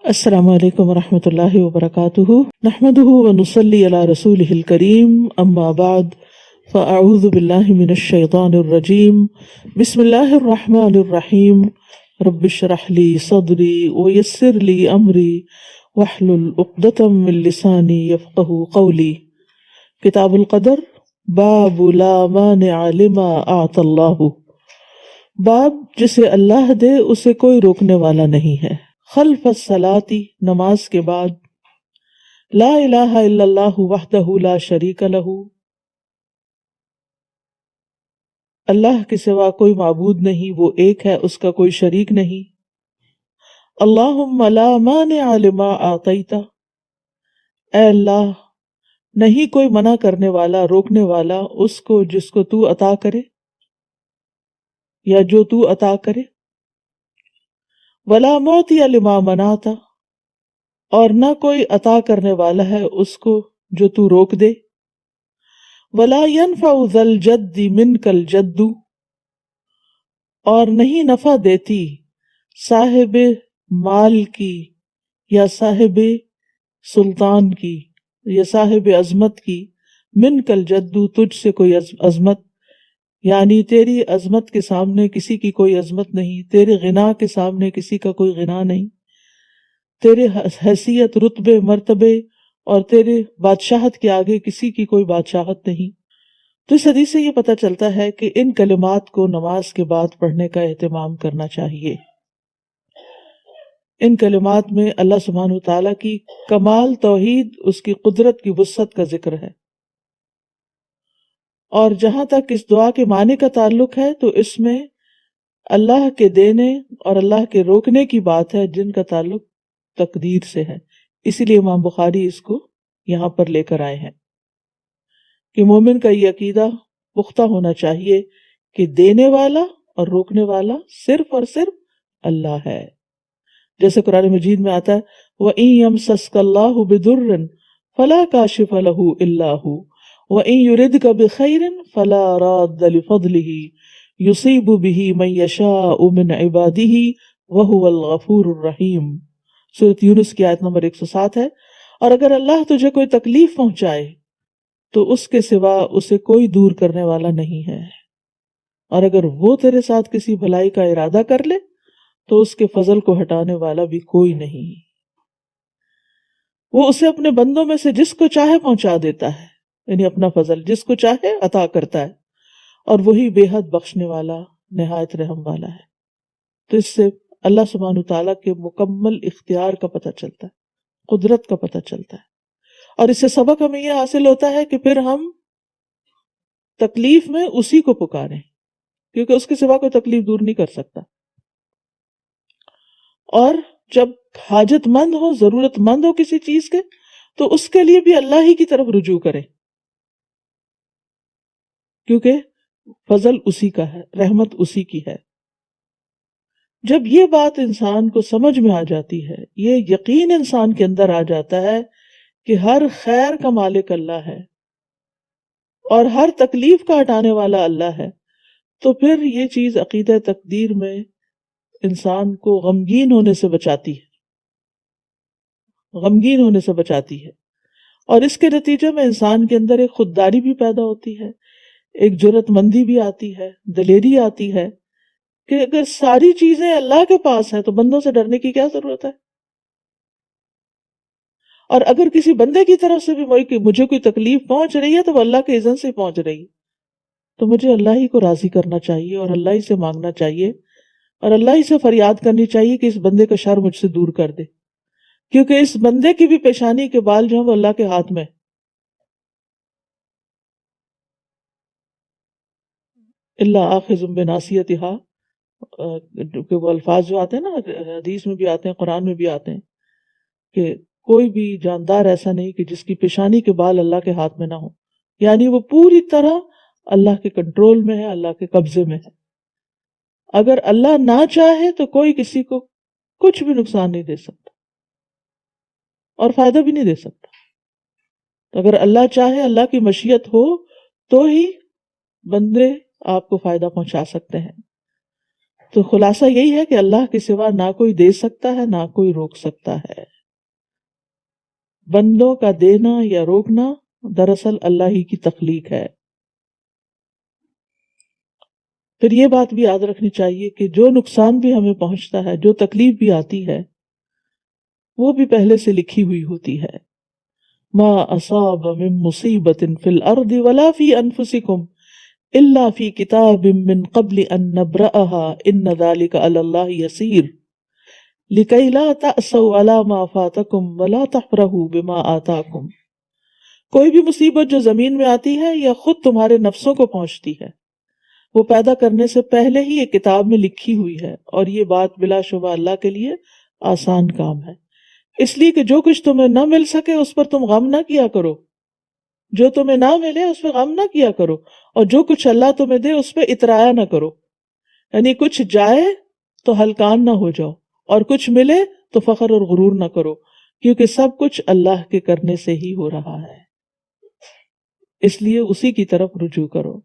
السلام علیکم ورحمۃ اللہ وبرکاتہ نحمده ونصلی علی رسولہ الکریم اما بعد فاعوذ باللہ من الشیطان الرجیم بسم اللہ الرحمن الرحیم رب اشرح لی صدری ویسر لی امری واحلل عقدۃ من لسانی یفقہوا قولی۔ کتاب القدر، باب لا مانع لما اعطى اللہ، باب جسے اللہ دے اسے کوئی روکنے والا نہیں ہے۔ خلف الصلاۃ، نماز کے بعد، لا الہ الا اللہ وحدہ لا شریک لہ، اللہ کے سوا کوئی معبود نہیں، وہ ایک ہے، اس کا کوئی شریک نہیں۔ اللہم لا مانع لما اعطیت، اے اللہ نہیں کوئی منع کرنے والا، روکنے والا اس کو جس کو تو عطا کرے یا جو تو عطا کرے۔ ولا معطی لما منعت، اور نہ کوئی عطا کرنے والا ہے اس کو جو تو روک دے۔ ولا ينفع ذا الجد منک الجد، اور نہیں نفع دیتی صاحب مال کی یا صاحب سلطان کی یا صاحب عظمت کی، منک الجد تجھ سے کوئی عظمت، یعنی تیری عظمت کے سامنے کسی کی کوئی عظمت نہیں، تیرے غنا کے سامنے کسی کا کوئی غنا نہیں، تیرے حیثیت، رتبے، مرتبے اور تیرے بادشاہت کے آگے کسی کی کوئی بادشاہت نہیں۔ تو اس حدیث سے یہ پتہ چلتا ہے کہ ان کلمات کو نماز کے بعد پڑھنے کا اہتمام کرنا چاہیے۔ ان کلمات میں اللہ سبحانہ وتعالیٰ کی کمال توحید، اس کی قدرت کی وسعت کا ذکر ہے، اور جہاں تک اس دعا کے معنی کا تعلق ہے تو اس میں اللہ کے دینے اور اللہ کے روکنے کی بات ہے، جن کا تعلق تقدیر سے ہے۔ اسی لیے امام بخاری اس کو یہاں پر لے کر آئے ہیں کہ مومن کا یہ عقیدہ پختہ ہونا چاہیے کہ دینے والا اور روکنے والا صرف اور صرف اللہ ہے۔ جیسے قرآن مجید میں آتا ہے وَإِن يَمْسَسْكَ اللَّهُ بِضُرٍّ فَلَا كَاشِفَ لَهُ إِلَّا هُ وَإِن يُرِدْكَ بِخَيْرٍ فَلَا رَادَّ لِفَضْلِهِ يُصِيبُ بِهِ مَن يَشَاءُ مِنْ عِبَادِهِ وَهُوَ الْغَفُورُ الرَّحِيمُ۔ سورۃ یونس کی آیت نمبر 107 ہے۔ اور اگر اللہ تجھے کوئی تکلیف پہنچائے تو اس کے سوا اسے کوئی دور کرنے والا نہیں ہے، اور اگر وہ تیرے ساتھ کسی بھلائی کا ارادہ کر لے تو اس کے فضل کو ہٹانے والا بھی کوئی نہیں۔ وہ اسے اپنے بندوں میں سے جس کو چاہے پہنچا دیتا ہے، یعنی اپنا فضل جس کو چاہے عطا کرتا ہے، اور وہی بے حد بخشنے والا، نہایت رحم والا ہے۔ تو اس سے اللہ سبحانہ تعالیٰ کے مکمل اختیار کا پتہ چلتا ہے، قدرت کا پتہ چلتا ہے، اور اس سے سبق ہمیں یہ حاصل ہوتا ہے کہ پھر ہم تکلیف میں اسی کو پکاریں، کیونکہ اس کے سوا کوئی تکلیف دور نہیں کر سکتا۔ اور جب حاجت مند ہو، ضرورت مند ہو کسی چیز کے، تو اس کے لیے بھی اللہ ہی کی طرف رجوع کریں، کیونکہ فضل اسی کا ہے، رحمت اسی کی ہے۔ جب یہ بات انسان کو سمجھ میں آ جاتی ہے، یہ یقین انسان کے اندر آ جاتا ہے کہ ہر خیر کا مالک اللہ ہے اور ہر تکلیف کا ہٹانے والا اللہ ہے، تو پھر یہ چیز عقیدہ تقدیر میں انسان کو غمگین ہونے سے بچاتی ہے، غمگین ہونے سے بچاتی ہے، اور اس کے نتیجے میں انسان کے اندر ایک خودداری بھی پیدا ہوتی ہے، ایک جرات مندی بھی آتی ہے، دلیری آتی ہے کہ اگر ساری چیزیں اللہ کے پاس ہیں تو بندوں سے ڈرنے کی کیا ضرورت ہے، اور اگر کسی بندے کی طرف سے بھی مجھے کوئی تکلیف پہنچ رہی ہے تو وہ اللہ کے اذن سے پہنچ رہی ہے، تو مجھے اللہ ہی کو راضی کرنا چاہیے اور اللہ ہی سے مانگنا چاہیے اور اللہ ہی سے فریاد کرنی چاہیے کہ اس بندے کا شر مجھ سے دور کر دے، کیونکہ اس بندے کی بھی پیشانی کے بال جو ہیں وہ اللہ کے ہاتھ میں۔ اللہ آخذ بناصیتہا، کہ وہ الفاظ جو آتے ہیں نا، حدیث میں بھی آتے ہیں، قرآن میں بھی آتے ہیں کہ کوئی بھی جاندار ایسا نہیں کہ جس کی پیشانی کے بال اللہ کے ہاتھ میں نہ ہو، یعنی وہ پوری طرح اللہ کے کنٹرول میں ہے، اللہ کے قبضے میں ہے۔ اگر اللہ نہ چاہے تو کوئی کسی کو کچھ بھی نقصان نہیں دے سکتا اور فائدہ بھی نہیں دے سکتا۔ تو اگر اللہ چاہے، اللہ کی مشیت ہو، تو ہی بندے آپ کو فائدہ پہنچا سکتے ہیں۔ تو خلاصہ یہی ہے کہ اللہ کے سوا نہ کوئی دے سکتا ہے نہ کوئی روک سکتا ہے. بندوں کا دینا یا روکنا دراصل اللہ ہی کی تخلیق ہے. پھر یہ بات بھی یاد رکھنی چاہیے کہ جو نقصان بھی ہمیں پہنچتا ہے، جو تکلیف بھی آتی ہے، وہ بھی پہلے سے لکھی ہوئی ہوتی ہے. ما اصاب من مصیبت فی الارض ولا فی انفسکم الا فی کتاب من قبل ان نبرأها ان ذلک علی اللہ یسیر لکی لا تأسوا علی ما فاتکم ولا تفرحوا بما آتاکم. کوئی بھی مصیبت جو زمین میں آتی ہے یا خود تمہارے نفسوں کو پہنچتی ہے، وہ پیدا کرنے سے پہلے ہی ایک کتاب میں لکھی ہوئی ہے، اور یہ بات بلا شبہ اللہ کے لیے آسان کام ہے. اس لیے کہ جو کچھ تمہیں نہ مل سکے اس پر تم غم نہ کیا کرو، جو تمہیں نہ ملے اس پہ غم نہ کیا کرو، اور جو کچھ اللہ تمہیں دے اس پہ اترایا نہ کرو. یعنی کچھ جائے تو ہلکان نہ ہو جاؤ، اور کچھ ملے تو فخر اور غرور نہ کرو، کیونکہ سب کچھ اللہ کے کرنے سے ہی ہو رہا ہے، اس لیے اسی کی طرف رجوع کرو.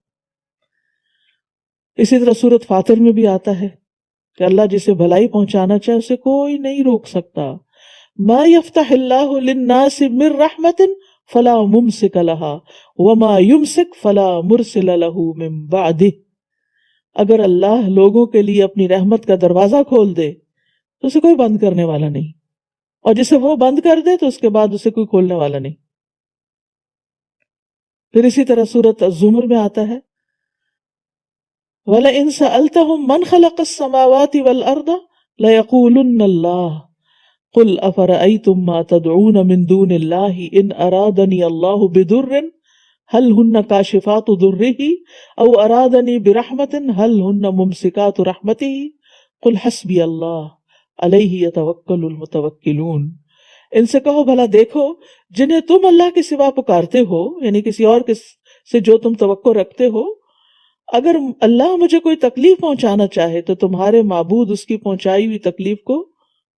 اسی طرح سورۃ فاطر میں بھی آتا ہے کہ اللہ جسے بھلائی پہنچانا چاہے اسے کوئی نہیں روک سکتا. ما یفتح اللہ للناس من رحمت فلا ممسک لها وما یمسک فلا مرسل له من بعدہ. اگر اللہ لوگوں کے لیے اپنی رحمت کا دروازہ کھول دے تو اسے کوئی بند کرنے والا نہیں، اور جسے وہ بند کر دے تو اس کے بعد اسے کوئی کھولنے والا نہیں. پھر اسی طرح سورۃ الزمر میں آتا ہے وَلَئِن سَأَلْتَهُم مَّنْ خَلَقَ السَّمَاوَاتِ وَالْأَرْضَ لَيَقُولُنَّ اللَّهُ قُلْ أَفَرَأَيْتُم مَّا تَدْعُونَ مِن دُونِ اللَّهِ إِنْ أَرَادَنِيَ اللَّهُ بِضُرٍّ هَلْ هُنَّ كَاشِفَاتُ ضُرِّهِ أَوْ أَرَادَنِي بِرَحْمَةٍ هَلْ هُنَّ مُمْسِكَاتُ رَحْمَتِهِ قُلْ حَسْبِيَ اللَّهُ عَلَيْهِ يَتَوَكَّلُ الْمُتَوَكِّلُونَ. ان سے کہو بھلا دیکھو جنہیں تم اللہ کے سوا پکارتے ہو، یعنی کسی اور سے جو تم توقع رکھتے ہو، اگر اللہ مجھے کوئی تکلیف پہنچانا چاہے تو تمہارے معبود اس کی پہنچائی ہوئی تکلیف کو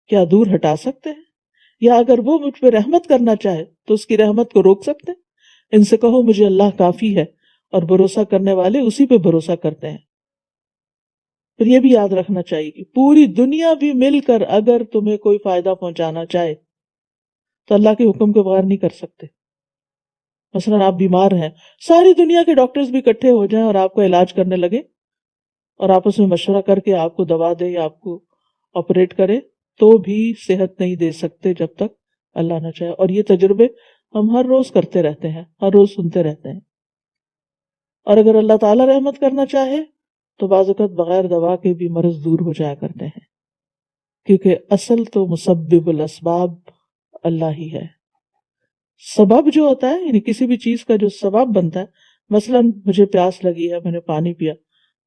کیا دور ہٹا سکتے ہیں؟ یا اگر وہ مجھ پہ رحمت کرنا چاہے تو اس کی رحمت کو روک سکتے ہیں؟ ان سے کہو مجھے اللہ کافی ہے، اور بھروسہ کرنے والے اسی پہ بھروسہ کرتے ہیں. پھر یہ بھی یاد رکھنا چاہیے کہ پوری دنیا بھی مل کر اگر تمہیں کوئی فائدہ پہنچانا چاہے تو اللہ کے حکم کے بغیر نہیں کر سکتے. مثلا آپ بیمار ہیں، ساری دنیا کے ڈاکٹرز بھی اکٹھے ہو جائیں اور آپ کا علاج کرنے لگے اور آپس میں مشورہ کر کے آپ کو دوا دے یا آپ کو آپریٹ کرے، تو بھی صحت نہیں دے سکتے جب تک اللہ نہ چاہے. اور یہ تجربے ہم ہر روز کرتے رہتے ہیں، ہر روز سنتے رہتے ہیں. اور اگر اللہ تعالیٰ رحمت کرنا چاہے تو بعض اوقات بغیر دوا کے بھی مرض دور ہو جایا کرتے ہیں، کیونکہ اصل تو مسبب الاسباب اللہ ہی ہے. سبب جو ہوتا ہے، یعنی کسی بھی چیز کا جو سبب بنتا ہے، مثلا مجھے پیاس لگی ہے، میں نے پانی پیا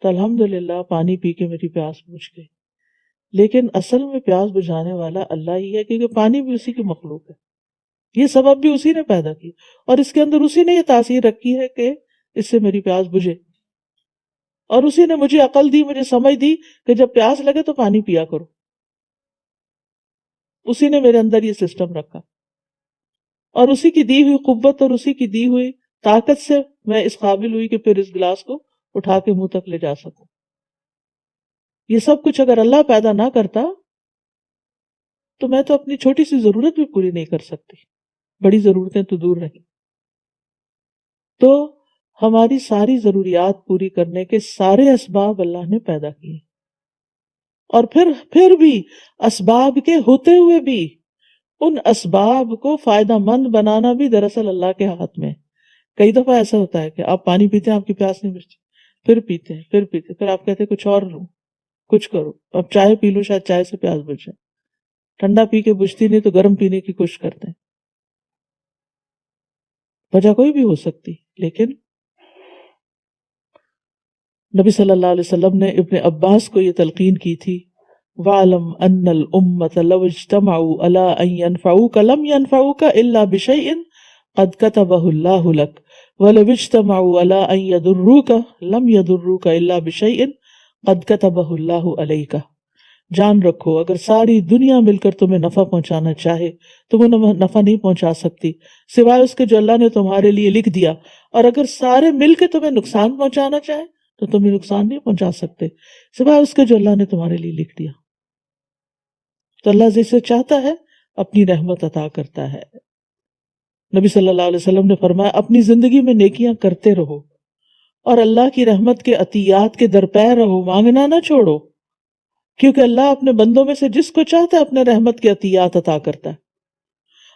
تو الحمدللہ پانی پی کے میری پیاس بجھ گئی، لیکن اصل میں پیاس بجھانے والا اللہ ہی ہے، کیونکہ پانی بھی اسی کی مخلوق ہے، یہ سبب بھی اسی نے پیدا کی، اور اس کے اندر اسی نے یہ تاثیر رکھی ہے کہ اس سے میری پیاس بجھے، اور اسی نے مجھے عقل دی، مجھے سمجھ دی کہ جب پیاس لگے تو پانی پیا کرو. اسی نے میرے اندر یہ سسٹم رکھا، اور اسی کی دی ہوئی قوت اور اسی کی دی ہوئی طاقت سے میں اس قابل ہوئی کہ پھر اس گلاس کو اٹھا کے منہ تک لے جا سکوں. یہ سب کچھ اگر اللہ پیدا نہ کرتا تو میں تو اپنی چھوٹی سی ضرورت بھی پوری نہیں کر سکتی، بڑی ضرورتیں تو دور رہیں. تو ہماری ساری ضروریات پوری کرنے کے سارے اسباب اللہ نے پیدا کیے، اور پھر بھی اسباب کے ہوتے ہوئے بھی ان اسباب کو فائدہ مند بنانا بھی دراصل اللہ کے ہاتھ میں. کئی دفعہ ایسا ہوتا ہے کہ آپ پانی پیتے ہیں، آپ کی پیاس نہیں بجھتی، پھر پیتے ہیں، پھر آپ کہتے ہیں کچھ اور لوں، کچھ کرو، اب چائے پی لوں، شاید چائے سے پیاس بجھ جائے، ٹھنڈا پی کے بجھتی نہیں تو گرم پینے کی کوشش کرتے ہیں. وجہ کوئی بھی ہو سکتی، لیکن نبی صلی اللہ علیہ وسلم نے ابن عباس کو یہ تلقین کی تھی وَعْلَمْ أَنَّ الْأُمَّةَ لَوْ اجْتَمَعُوا عَلَىٰ أَن يَنْفَعُوكَ لَمْ يَنْفَعُوكَ إِلَّا بِشَيْءٍ قَدْ كَتَبَهُ اللَّهُ لَكَ وَلَوْ اجْتَمَعُوا عَلَىٰ أَن يَضُرُّوكَ لَمْ يَضُرُّوكَ إِلَّا بِشَيْءٍ قَدْ كَتَبَهُ اللَّهُ عَلَيْكَ. جان رکھو اگر ساری دنیا مل کر تمہیں نفع پہنچانا چاہے تو وہ نفع نہیں پہنچا سکتی سوائے اس کے جو اللہ نے تمہارے لیے لکھ دیا، اور اگر سارے مل کے تمہیں نقصان پہنچانا چاہے تو تمہیں نقصان نہیں پہنچا سکتے سوائے اس کے جو اللہ نے تمہارے لیے لکھ دیا. تو اللہ جسے چاہتا ہے اپنی رحمت عطا کرتا ہے. نبی صلی اللہ علیہ وسلم نے فرمایا اپنی زندگی میں نیکیاں کرتے رہو اور اللہ کی رحمت کے عطیات کے درپے رہو، مانگنا نہ چھوڑو، کیونکہ اللہ اپنے بندوں میں سے جس کو چاہتا ہے اپنے رحمت کے عطیات عطا کرتا ہے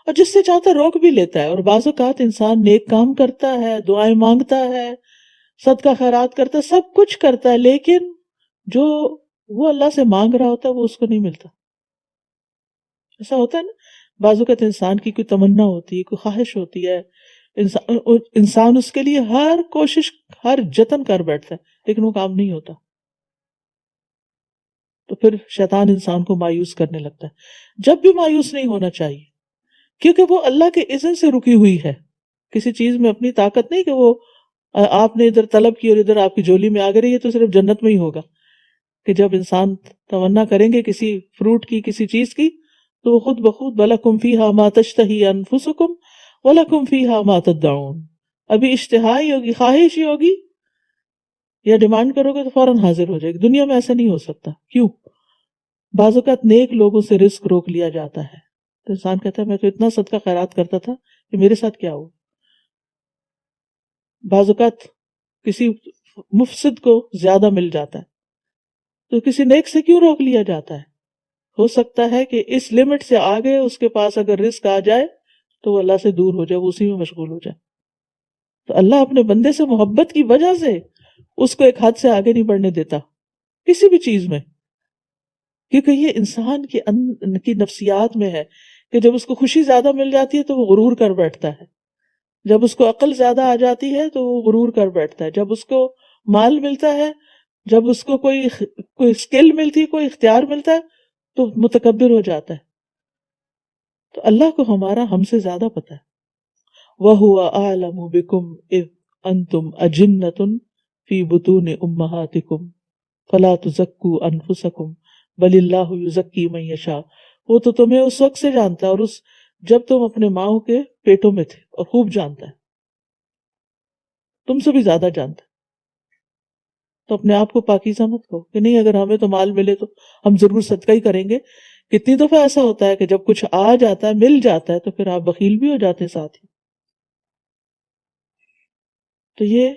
اور جس سے چاہتا ہے روک بھی لیتا ہے. اور بعض اوقات انسان نیک کام کرتا ہے، دعائیں مانگتا ہے، صدقہ خیرات کرتا ہے، سب کچھ کرتا ہے، لیکن جو وہ اللہ سے مانگ رہا ہوتا ہے وہ اس کو نہیں ملتا. ایسا ہوتا ہے نا، بعض اوقات انسان کی کوئی تمنا ہوتی ہے، کوئی خواہش ہوتی ہے، انسان اس کے لیے ہر کوشش، ہر جتن کر بیٹھتا ہے، لیکن وہ کام نہیں ہوتا. تو پھر شیطان انسان کو مایوس کرنے لگتا ہے. جب بھی مایوس نہیں ہونا چاہیے، کیونکہ وہ اللہ کے اذن سے رکی ہوئی ہے. کسی چیز میں اپنی طاقت نہیں کہ وہ آپ نے ادھر طلب کی اور ادھر آپ کی جولی میں آ گئی. یہ تو صرف جنت میں ہی ہوگا کہ جب انسان تمنا کریں گے کسی فروٹ کی، کسی چیز کی، تو وہ خود بخود وَلَكُمْ فِيهَا مَا تَشْتَهِي أَنفُسُكُمْ وَلَكُمْ فِيهَا مَا تَدَّعُونَ. ابھی اشتہا ہی ہوگی، خواہش ہی ہوگی، یا ڈیمانڈ کرو گے تو فوراً حاضر ہو جائے گی. دنیا میں ایسا نہیں ہو سکتا. کیوں؟ بعض اوقات نیک لوگوں سے رزق روک لیا جاتا ہے تو انسان کہتا ہے میں تو اتنا صدقہ خیرات کرتا تھا کہ میرے ساتھ کیا ہو. بعض اوقات کسی مفسد کو زیادہ مل جاتا ہے تو کسی نیک سے کیوں روک لیا جاتا ہے؟ ہو سکتا ہے کہ اس لمٹ سے آگے اس کے پاس اگر رزق آ جائے تو وہ اللہ سے دور ہو جائے، وہ اسی میں مشغول ہو جائے. تو اللہ اپنے بندے سے محبت کی وجہ سے اس کو ایک حد سے آگے نہیں بڑھنے دیتا کسی بھی چیز میں، کیونکہ یہ انسان کی نفسیات میں ہے کہ جب اس کو خوشی زیادہ مل جاتی ہے تو وہ غرور کر بیٹھتا ہے، جب اس کو عقل زیادہ آ جاتی ہے تو وہ غرور کر بیٹھتا ہے، جب اس کو مال ملتا ہے، جب اس کو کوئی اسکل ملتی ہے، کوئی اختیار ملتا ہے تو متکبر ہو جاتا ہے. تو اللہ کو ہمارا ہم سے زیادہ پتہ ہے. وَهُوَ أَعْلَمُ بِكُمْ إِذْ أَنْتُمْ أَجِنَّةٌ فِي بُطُونِ أُمَّهَاتِكُمْ فَلَا تُزَكُّوا أَنفُسَكُمْ بَلِ اللَّهُ يُزَكِّي مَن يَشَاءُ. وہ تو تمہیں اس وقت سے جانتا ہے، اور جب تم اپنے ماؤں کے پیٹوں میں تھے، اور خوب جانتا ہے، تم سے بھی زیادہ جانتا ہے. تو اپنے آپ کو پاکیزہ مت کہو کہ نہیں اگر ہمیں تو مال ملے تو ہم ضرور صدقہ ہی کریں گے. کتنی دفعہ ایسا ہوتا ہے کہ جب کچھ آ جاتا ہے، مل جاتا ہے، تو پھر آپ بخیل بھی ہو جاتے ہیں ساتھ ہی. تو یہ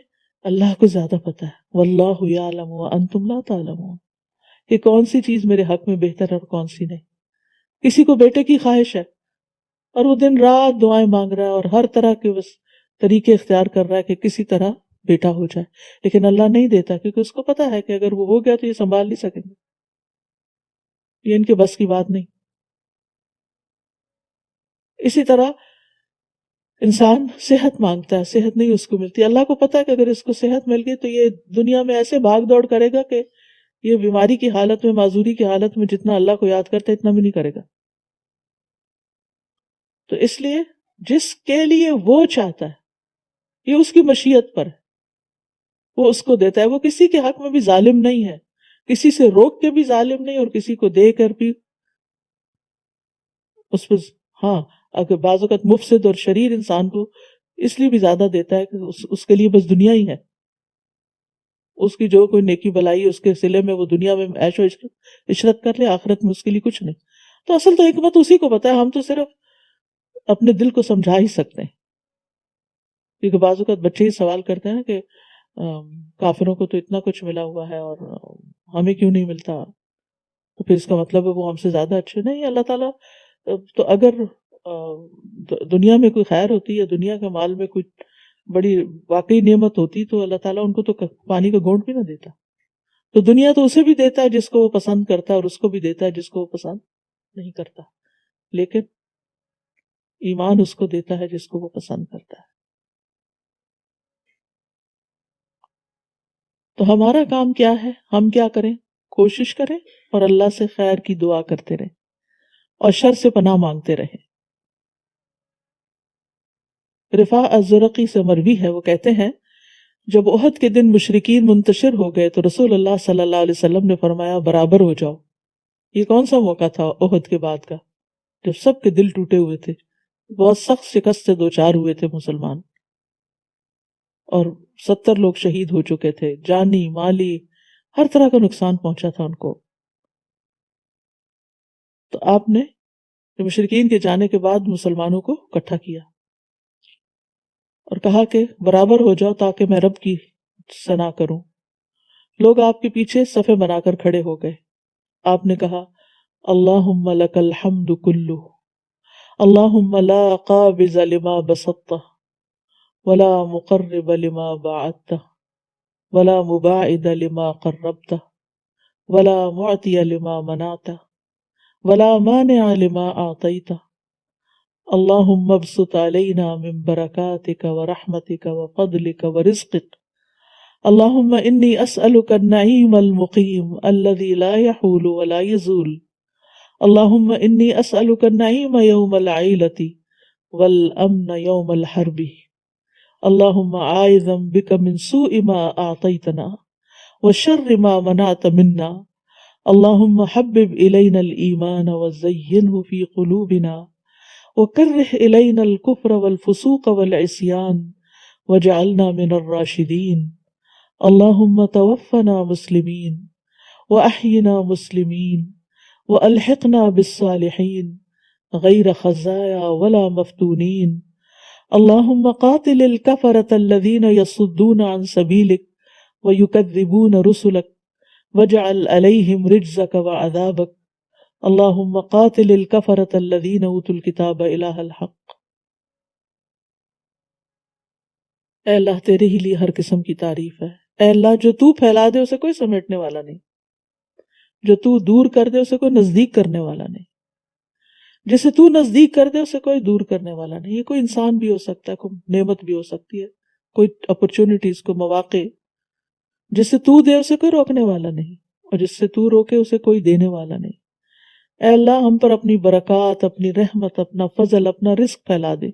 اللہ کو زیادہ پتہ ہے. واللہ یعلم وانتم لا تعلمون، کہ کون سی چیز میرے حق میں بہتر ہے اور کون سی نہیں. کسی کو بیٹے کی خواہش ہے اور وہ دن رات دعائیں مانگ رہا ہے اور ہر طرح کے بس طریقے اختیار کر رہا ہے کہ کسی طرح بیٹا ہو جائے، لیکن اللہ نہیں دیتا، کیونکہ اس کو پتا ہے کہ اگر وہ ہو گیا تو یہ سنبھال نہیں سکیں گے، یہ ان کے بس کی بات نہیں. اسی طرح انسان صحت مانگتا ہے، صحت نہیں اس کو ملتی. اللہ کو پتا ہے کہ اگر اس کو صحت مل گئی تو یہ دنیا میں ایسے بھاگ دوڑ کرے گا کہ یہ بیماری کی حالت میں، معذوری کی حالت میں جتنا اللہ کو یاد کرتا ہے اتنا بھی نہیں کرے گا. تو اس لیے جس کے لیے وہ چاہتا ہے، یہ اس کی مشیت پر ہے، وہ اس کو دیتا ہے. وہ کسی کے حق میں بھی ظالم نہیں ہے، کسی سے روک کے بھی ظالم نہیں اور کسی کو دے کر بھی اس پر. ہاں، اگر بعض اوقات مفسد اور شریر انسان کو اس لیے بھی زیادہ دیتا ہے کہ اس کے لیے بس دنیا ہی ہے. اس کی جو کوئی نیکی بلائی اس کے صلے میں وہ دنیا میں عیش و عشرت کر لے، آخرت میں اس کے لیے کچھ نہیں. تو اصل تو حکمت اسی کو پتا ہے، ہم تو صرف اپنے دل کو سمجھا ہی سکتے ہیں. کیونکہ بعض اوقات بچے ہی سوال کرتے ہیں کہ کافروں کو تو اتنا کچھ ملا ہوا ہے اور ہمیں کیوں نہیں ملتا، تو پھر اس کا مطلب ہے وہ ہم سے زیادہ اچھے نہیں. اللہ تعالیٰ تو اگر دنیا میں کوئی خیر ہوتی ہے، دنیا کے مال میں کوئی بڑی واقعی نعمت ہوتی تو اللہ تعالیٰ ان کو تو پانی کا گھونٹ بھی نہ دیتا. تو دنیا تو اسے بھی دیتا ہے جس کو وہ پسند کرتا ہے، اور اس کو بھی دیتا ہے جس کو وہ پسند نہیں کرتا، لیکن ایمان اس کو دیتا ہے جس کو وہ پسند کرتا ہے. تو ہمارا کام کیا ہے؟ ہم کیا کریں؟ کوشش کریں اور اللہ سے خیر کی دعا کرتے رہیں اور شر سے پناہ مانگتے رہیں. رفاع الزرقی سے مروی ہے، وہ کہتے ہیں جب احد کے دن مشرکین منتشر ہو گئے تو رسول اللہ صلی اللہ علیہ وسلم نے فرمایا برابر ہو جاؤ. یہ کون سا موقع تھا احد کے بعد کا، جب سب کے دل ٹوٹے ہوئے تھے، بہت سخت شکست سے دوچار ہوئے تھے مسلمان، اور 70 لوگ شہید ہو چکے تھے، جانی مالی ہر طرح کا نقصان پہنچا تھا ان کو. تو آپ نے مشرکین کے جانے کے بعد مسلمانوں کو اکٹھا کیا اور کہا کہ برابر ہو جاؤ تاکہ میں رب کی ثنا کروں. لوگ آپ کے پیچھے صفیں بنا کر کھڑے ہو گئے. آپ نے کہا اللہم لک الحمد کلہ، اللہم لا قابض لما بسطتہ ولا مقرب لما باعدتہ ولا مباعد لما قربتہ ولا معطی لما منعتہ ولا مانع لما اعطیتہ اللہم ابسط علینا من برکاتک ورحمتک وفضلک ورزقک اللہم انی اسألک النعیم المقیم الذی لا یحول ولا یزول اللہم انی اسألک النعیم یوم العیلۃ والامن یوم الحرب اللہم عائذا بک من سوء ما اعطیتنا وشر ما منعت منا اللہم حبب الینا الایمان وزینہ فی قلوبنا وکرہ الینا الکفر والفسوق والعصیان وجعلنا من الراشدین اللہم توفنا مسلمین واحینا مسلمین والحقنا بالصالحین غیر خزایا ولا مفتونین اللہم قاتل الکفرة الذین یصدون عن سبیلک ویکذبون رسلک واجعل علیہم رجزک وعذابک اللہم قاتل الکفرة الذین اوتوا الکتاب الہ الحق. اے اللہ تیرے ہی لیے ہر قسم کی تعریف ہے. اے اللہ جو تو پھیلا دے اسے کوئی سمیٹنے والا نہیں، جو تو دور کر دے اسے کوئی نزدیک کرنے والا نہیں، جسے تو نزدیک کر دے اسے کوئی دور کرنے والا نہیں. یہ کوئی انسان بھی ہو سکتا ہے، کوئی نعمت بھی ہو سکتی ہے، کوئی اپرچونٹیز، کو مواقع. جسے تو دے اسے کوئی روکنے والا نہیں، اور جس سے تو روکے اسے کوئی دینے والا نہیں. اے اللہ ہم پر اپنی برکات، اپنی رحمت، اپنا فضل، اپنا رزق پھیلا دے.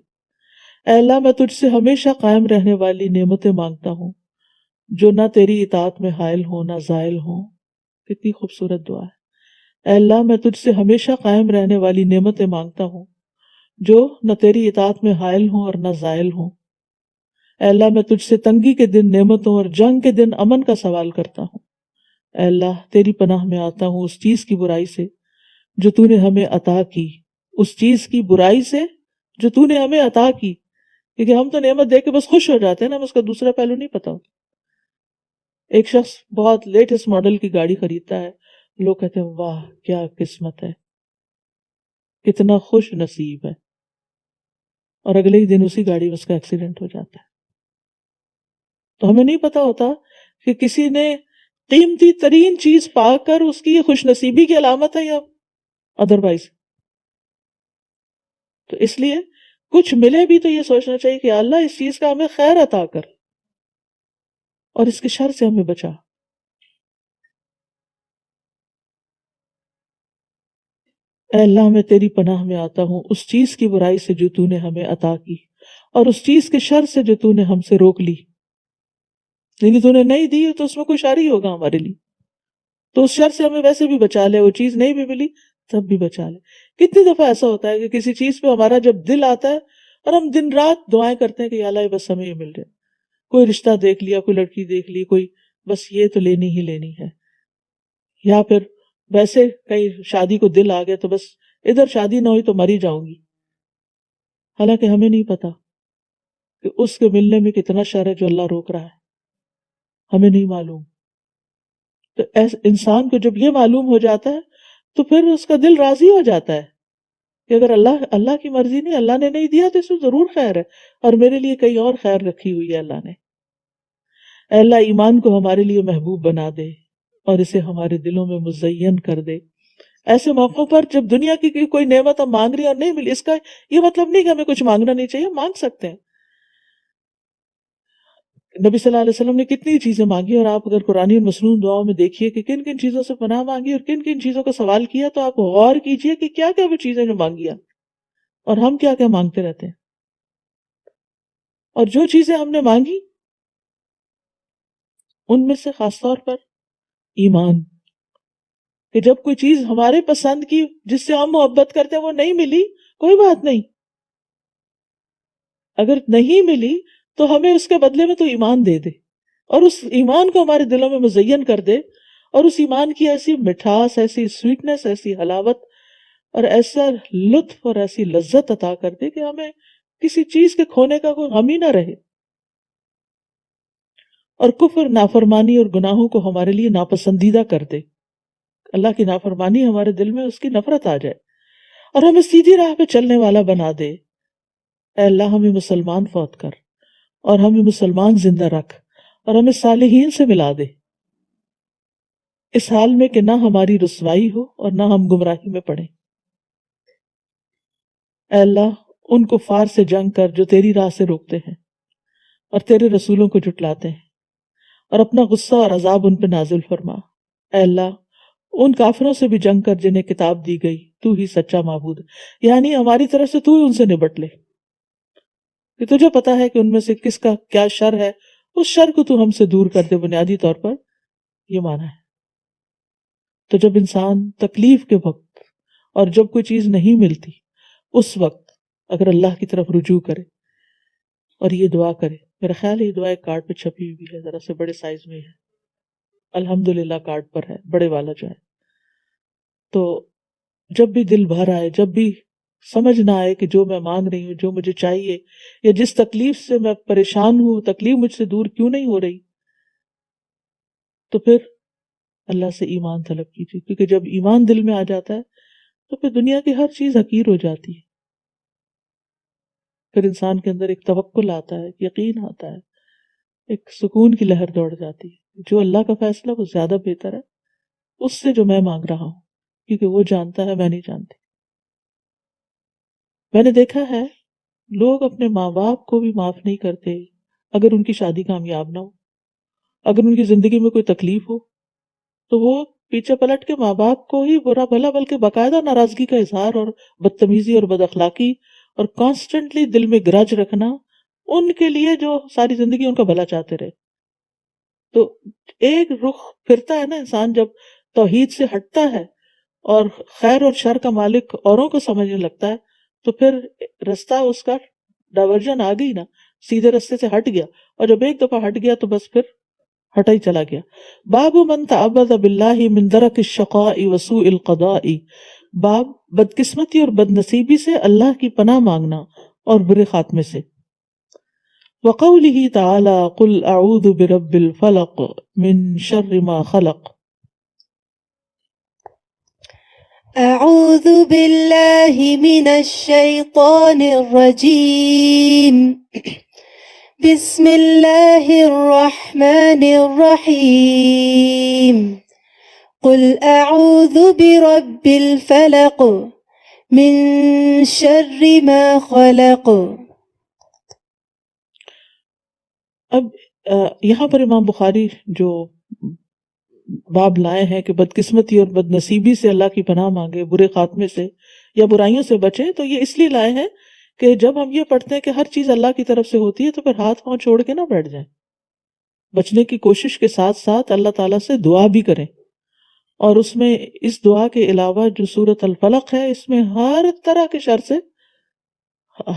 اے اللہ میں تجھ سے ہمیشہ قائم رہنے والی نعمتیں مانگتا ہوں جو نہ تیری اطاعت میں حائل ہوں نہ زائل ہوں. کتنی خوبصورت دعا ہے. اے اللہ میں تجھ سے ہمیشہ قائم رہنے والی نعمتیں مانگتا ہوں جو نہ تیری اطاعت میں حائل ہوں اور نہ زائل ہوں. اے اللہ میں تجھ سے تنگی کے دن نعمتوں اور جنگ کے دن امن کا سوال کرتا ہوں. اے اللہ تیری پناہ میں آتا ہوں اس چیز کی برائی سے جو تو نے ہمیں عطا کی، اس چیز کی برائی سے جو تو نے ہمیں عطا کی. کیونکہ ہم تو نعمت دے کے بس خوش ہو جاتے ہیں نا، ہم اس کا دوسرا پہلو نہیں پتا ہوتا. ایک شخص بہت لیٹسٹ ماڈل کی گاڑی خریدتا ہے، لوگ کہتے ہیں واہ کیا قسمت ہے، کتنا خوش نصیب ہے، اور اگلے ہی دن اسی گاڑی میں اس کا ایکسیڈنٹ ہو جاتا ہے. تو ہمیں نہیں پتا ہوتا کہ کسی نے قیمتی ترین چیز پا کر اس کی یہ خوش نصیبی کی علامت ہے یا ادروائز. تو اس لیے کچھ ملے بھی تو یہ سوچنا چاہیے کہ اللہ اس چیز کا ہمیں خیر عطا کر اور اس کے شر سے ہمیں بچا. اے اللہ میں تیری پناہ میں آتا ہوں اس چیز کی برائی سے جو تو نے ہمیں عطا کی، اور اس چیز کے شر سے جو تو نے ہم سے روک لی. لیکن تو نے نہیں دی تو اس میں کوئی شر ہی ہوگا ہمارے لیے، تو اس شر سے ہمیں ویسے بھی بچا لے. وہ چیز نہیں بھی ملی تب بھی بچا لے. کتنی دفعہ ایسا ہوتا ہے کہ کسی چیز پہ ہمارا جب دل آتا ہے اور ہم دن رات دعائیں کرتے ہیں کہ یا اللہ بس ہمیں یہ مل جائے. کوئی رشتہ دیکھ لیا، کوئی لڑکی دیکھ لی، کوئی بس یہ تو لینی ہی لینی ہے. یا پھر ویسے کہیں شادی کو دل آ گیا تو بس ادھر شادی نہ ہوئی تو مر ہی جاؤں گی. حالانکہ ہمیں نہیں پتا کہ اس کے ملنے میں کتنا شر ہے جو اللہ روک رہا ہے، ہمیں نہیں معلوم. تو انسان کو جب یہ معلوم ہو جاتا ہے تو پھر اس کا دل راضی ہو جاتا ہے کہ اگر اللہ کی مرضی نہیں، اللہ نے نہیں دیا تو اس میں ضرور خیر ہے، اور میرے لیے کہیں اور خیر رکھی ہوئی ہے اللہ نے. اے اللہ ایمان کو ہمارے لیے محبوب بنا دے اور اسے ہمارے دلوں میں مزین کر دے. ایسے موقعوں پر جب دنیا کی کوئی نعمت ہم مانگ رہے ہیں اور نہیں ملی، اس کا یہ مطلب نہیں کہ ہمیں کچھ مانگنا نہیں چاہیے، مانگ سکتے ہیں. نبی صلی اللہ علیہ وسلم نے کتنی چیزیں مانگی، اور آپ اگر قرآنی اور مسنون دعاؤں میں دیکھیے کہ کن کن چیزوں سے پناہ مانگی اور کن کن چیزوں کا سوال کیا، تو آپ غور کیجئے کہ کیا کیا وہ چیزیں جو مانگی ہیں اور ہم کیا کیا مانگتے رہتے ہیں. اور جو چیزیں ہم نے مانگی ان میں سے خاص طور پر ایمان، کہ جب کوئی چیز ہمارے پسند کی جس سے ہم محبت کرتے ہیں وہ نہیں ملی، کوئی بات نہیں. اگر نہیں ملی تو ہمیں اس کے بدلے میں تو ایمان دے دے، اور اس ایمان کو ہمارے دلوں میں مزین کر دے، اور اس ایمان کی ایسی مٹھاس، ایسی سویٹنس، ایسی حلاوت اور ایسا لطف اور ایسی لذت عطا کر دے کہ ہمیں کسی چیز کے کھونے کا کوئی غم ہی نہ رہے، اور کفر، نافرمانی اور گناہوں کو ہمارے لیے ناپسندیدہ کر دے، اللہ کی نافرمانی ہمارے دل میں اس کی نفرت آ جائے، اور ہمیں سیدھی راہ پہ چلنے والا بنا دے۔ اے اللہ ہمیں مسلمان فوت کر، اور ہمیں مسلمان زندہ رکھ، اور ہمیں صالحین سے ملا دے، اس حال میں کہ نہ ہماری رسوائی ہو اور نہ ہم گمراہی میں پڑیں۔ اے اللہ ان کفار سے جنگ کر جو تیری راہ سے روکتے ہیں اور تیرے رسولوں کو جھٹلاتے ہیں، اور اپنا غصہ اور عذاب ان پہ نازل فرما۔ اے اللہ ان کافروں سے بھی جنگ کر جنہیں کتاب دی گئی تو ہی سچا معبود ہے، یعنی ہماری طرف سے تو ہی ان سے نبٹ لے، کہ تجھے پتا ہے کہ ان میں سے کس کا کیا شر ہے، اس شر کو تو ہم سے دور کر دے۔ بنیادی طور پر یہ مانا ہے۔ تو جب انسان تکلیف کے وقت اور جب کوئی چیز نہیں ملتی، اس وقت اگر اللہ کی طرف رجوع کرے اور یہ دعا کرے، میرا خیال ہے یہ دعا ایک کارڈ پہ چھپی ہوئی ہے، ذرا سے بڑے سائز میں ہے، الحمدللہ کارڈ پر ہے، بڑے والا جو ہے۔ تو جب بھی دل بھر آئے، جب بھی سمجھ نہ آئے کہ جو میں مانگ رہی ہوں، جو مجھے چاہیے، یا جس تکلیف سے میں پریشان ہوں، تکلیف مجھ سے دور کیوں نہیں ہو رہی، تو پھر اللہ سے ایمان طلب کیجیے، کیونکہ جب ایمان دل میں آ جاتا ہے تو پھر دنیا کی ہر چیز حقیر ہو جاتی ہے۔ پھر انسان کے اندر ایک توکل آتا ہے، ایک یقین آتا ہے، ایک سکون کی لہر دوڑ جاتی ہے، جو اللہ کا فیصلہ وہ زیادہ بہتر ہے اس سے جو میں مانگ رہا ہوں، کیونکہ وہ جانتا ہے، میں نہیں جانتی۔ میں نے دیکھا ہے لوگ اپنے ماں باپ کو بھی معاف نہیں کرتے اگر ان کی شادی کامیاب نہ ہو، اگر ان کی زندگی میں کوئی تکلیف ہو تو وہ پیچھے پلٹ کے ماں باپ کو ہی برا بھلا، بلکہ باقاعدہ ناراضگی کا اظہار اور بدتمیزی اور بد اخلاقی اور کانسٹنٹلی دل میں گرج رکھنا ان کے لیے جو ساری زندگی ان کا بھلا چاہتے رہے۔ تو ایک رخ پھرتا ہے نا انسان جب توحید سے ہٹتا ہے اور خیر اور شر کا مالک اوروں کو سمجھنے لگتا ہے، تو پھر رستہ اس کا ڈائیورژن آ گئی نا، سیدھے رستے سے ہٹ گیا، اور جب ایک دفعہ ہٹ گیا تو بس پھر ہٹا ہی چلا گیا۔ باب من تعبد باللہ من درک الشقاء وسوء القضاء، باب بدقسمتی اور بد نصیبی سے اللہ کی پناہ مانگنا اور برے خاتمے سے۔ وقوله تعالی قل اعوذ برب الفلق من شر ما خلق۔ أعوذ بالله من الشيطان الرجيم. بسم الله الرحمن الرحيم. قل أعوذ برب الفلق من شر ما خلق۔ اب یہاں پر امام بخاری جو باب لائے ہیں کہ بدقسمتی اور بد نصیبی سے اللہ کی پناہ مانگے، برے خاتمے سے یا برائیوں سے بچے، تو یہ اس لیے لائے ہیں کہ جب ہم یہ پڑھتے ہیں کہ ہر چیز اللہ کی طرف سے ہوتی ہے تو پھر ہاتھ پاؤں چھوڑ کے نہ بیٹھ جائیں، بچنے کی کوشش کے ساتھ ساتھ اللہ تعالیٰ سے دعا بھی کریں۔ اور اس میں اس دعا کے علاوہ جو سورۃ الفلق ہے، اس میں ہر طرح کے شر سے،